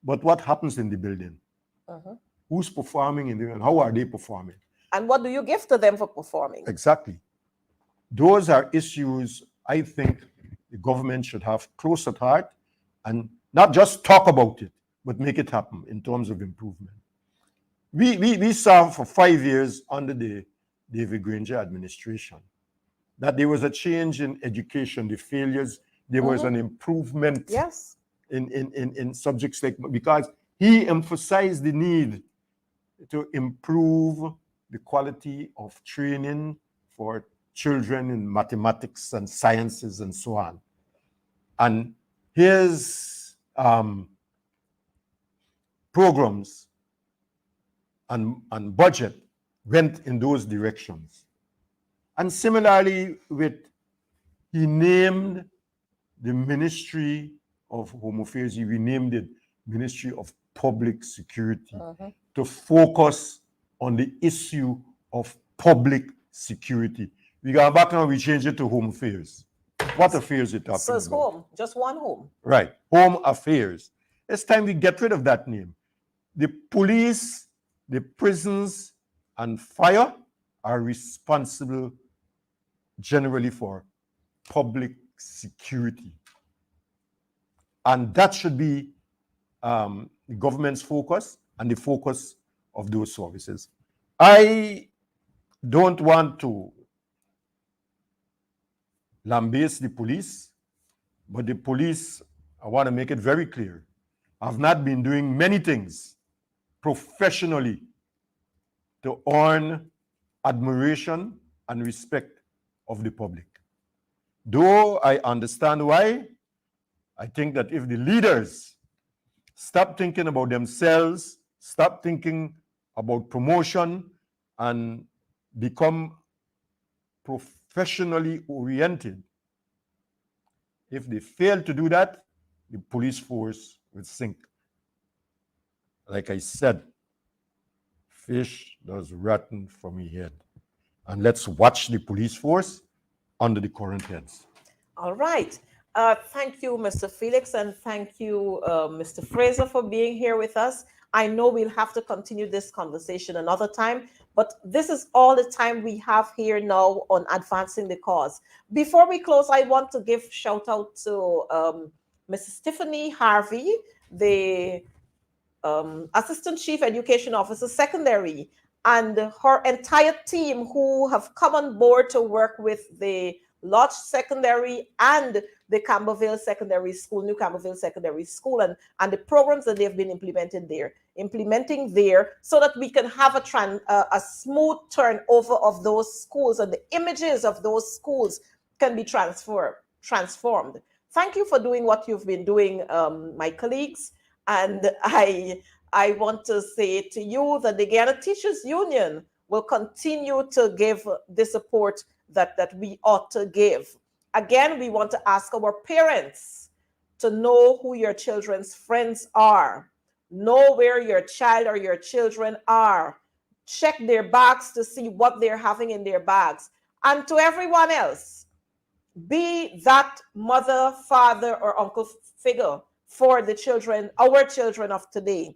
But what happens in the building? Who's performing in the, and how are they performing? And what do you give to them for performing? Exactly. Those are issues I think the government should have close at heart and not just talk about it, but make it happen in terms of improvement. We saw for 5 years under the David Granger administration that there was a change in education, the failures, there was an improvement in subjects like, because he emphasized the need to improve the quality of training for children in mathematics and sciences and so on. And his programs and budget went in those directions. And similarly he named the Ministry of Home Affairs, he renamed it Ministry of Public Security to focus on the issue of public security. We go back and we change it to home affairs. What affairs are you talking So it's about? home, just one home. Right, home affairs. It's time we get rid of that name. The police, the prisons, and fire are responsible generally for public security. And that should be the government's focus and the focus of those services. I don't want to lambaste the police, but the police, I want to make it very clear, have not been doing many things professionally to earn admiration and respect of the public. Though I understand why, I think that if the leaders stop thinking about themselves, stop thinking about promotion, and become professionally oriented, if they fail to do that, the police force will sink. Like I said, fish does rotten from your head. And let's watch the police force under the current heads. All right. Thank you, Mr. Felix, and thank you, Mr. Fraser, for being here with us. I know we'll have to continue this conversation another time, but this is all the time we have here now on advancing the cause. Before we close, I want to give shout out to Mrs. Tiffany Harvey, the Assistant Chief Education Officer, Secondary, and her entire team who have come on board to work with the Lodge Secondary and the Camberville Secondary School, New Camberville Secondary School, and the programs that they've been implementing there, so that we can have a smooth turnover of those schools, and the images of those schools can be transformed. Thank you for doing what you've been doing, my colleagues. And I want to say to you that the Guyana Teachers Union will continue to give the support that we ought to give. Again, we want to ask our parents to know who your children's friends are. Know where your child or your children are. Check their bags to see what they're having in their bags. And to everyone else, be that mother, father, or uncle figure for the children, our children of today.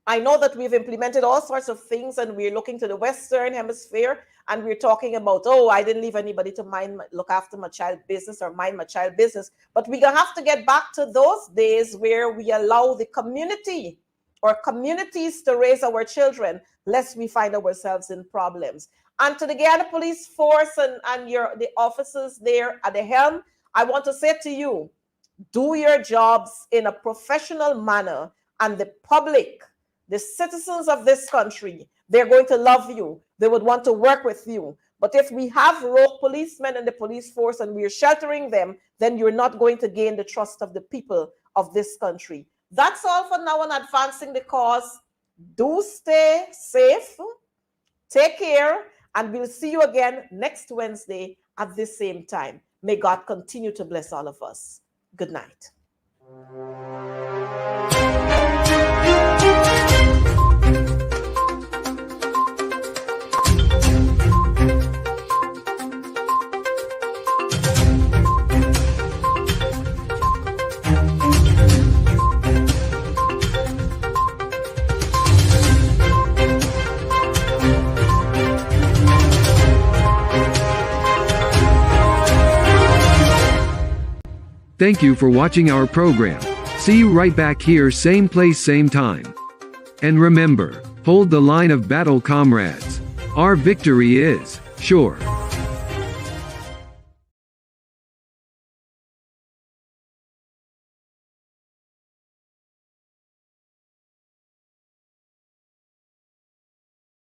I know that we've implemented all sorts of things, and we're looking to the Western Hemisphere, and we're talking about, oh, I didn't leave anybody to look after my child business or mind my child business. But we're going to have to get back to those days where we allow the community or communities to raise our children, lest we find ourselves in problems. And to the Guyana Police Force and the officers there at the helm, I want to say to you, do your jobs in a professional manner, and the public, the citizens of this country, they're going to love you. They would want to work with you. But if we have rogue policemen in the police force and we're sheltering them, then you're not going to gain the trust of the people of this country. That's all for now on advancing the cause. Do stay safe, take care, and we'll see you again next Wednesday at the same time. May God continue to bless all of us. Good night. Thank you for watching our program. See you right back here, same place, same time. And remember, hold the line of battle, comrades. Our victory is sure.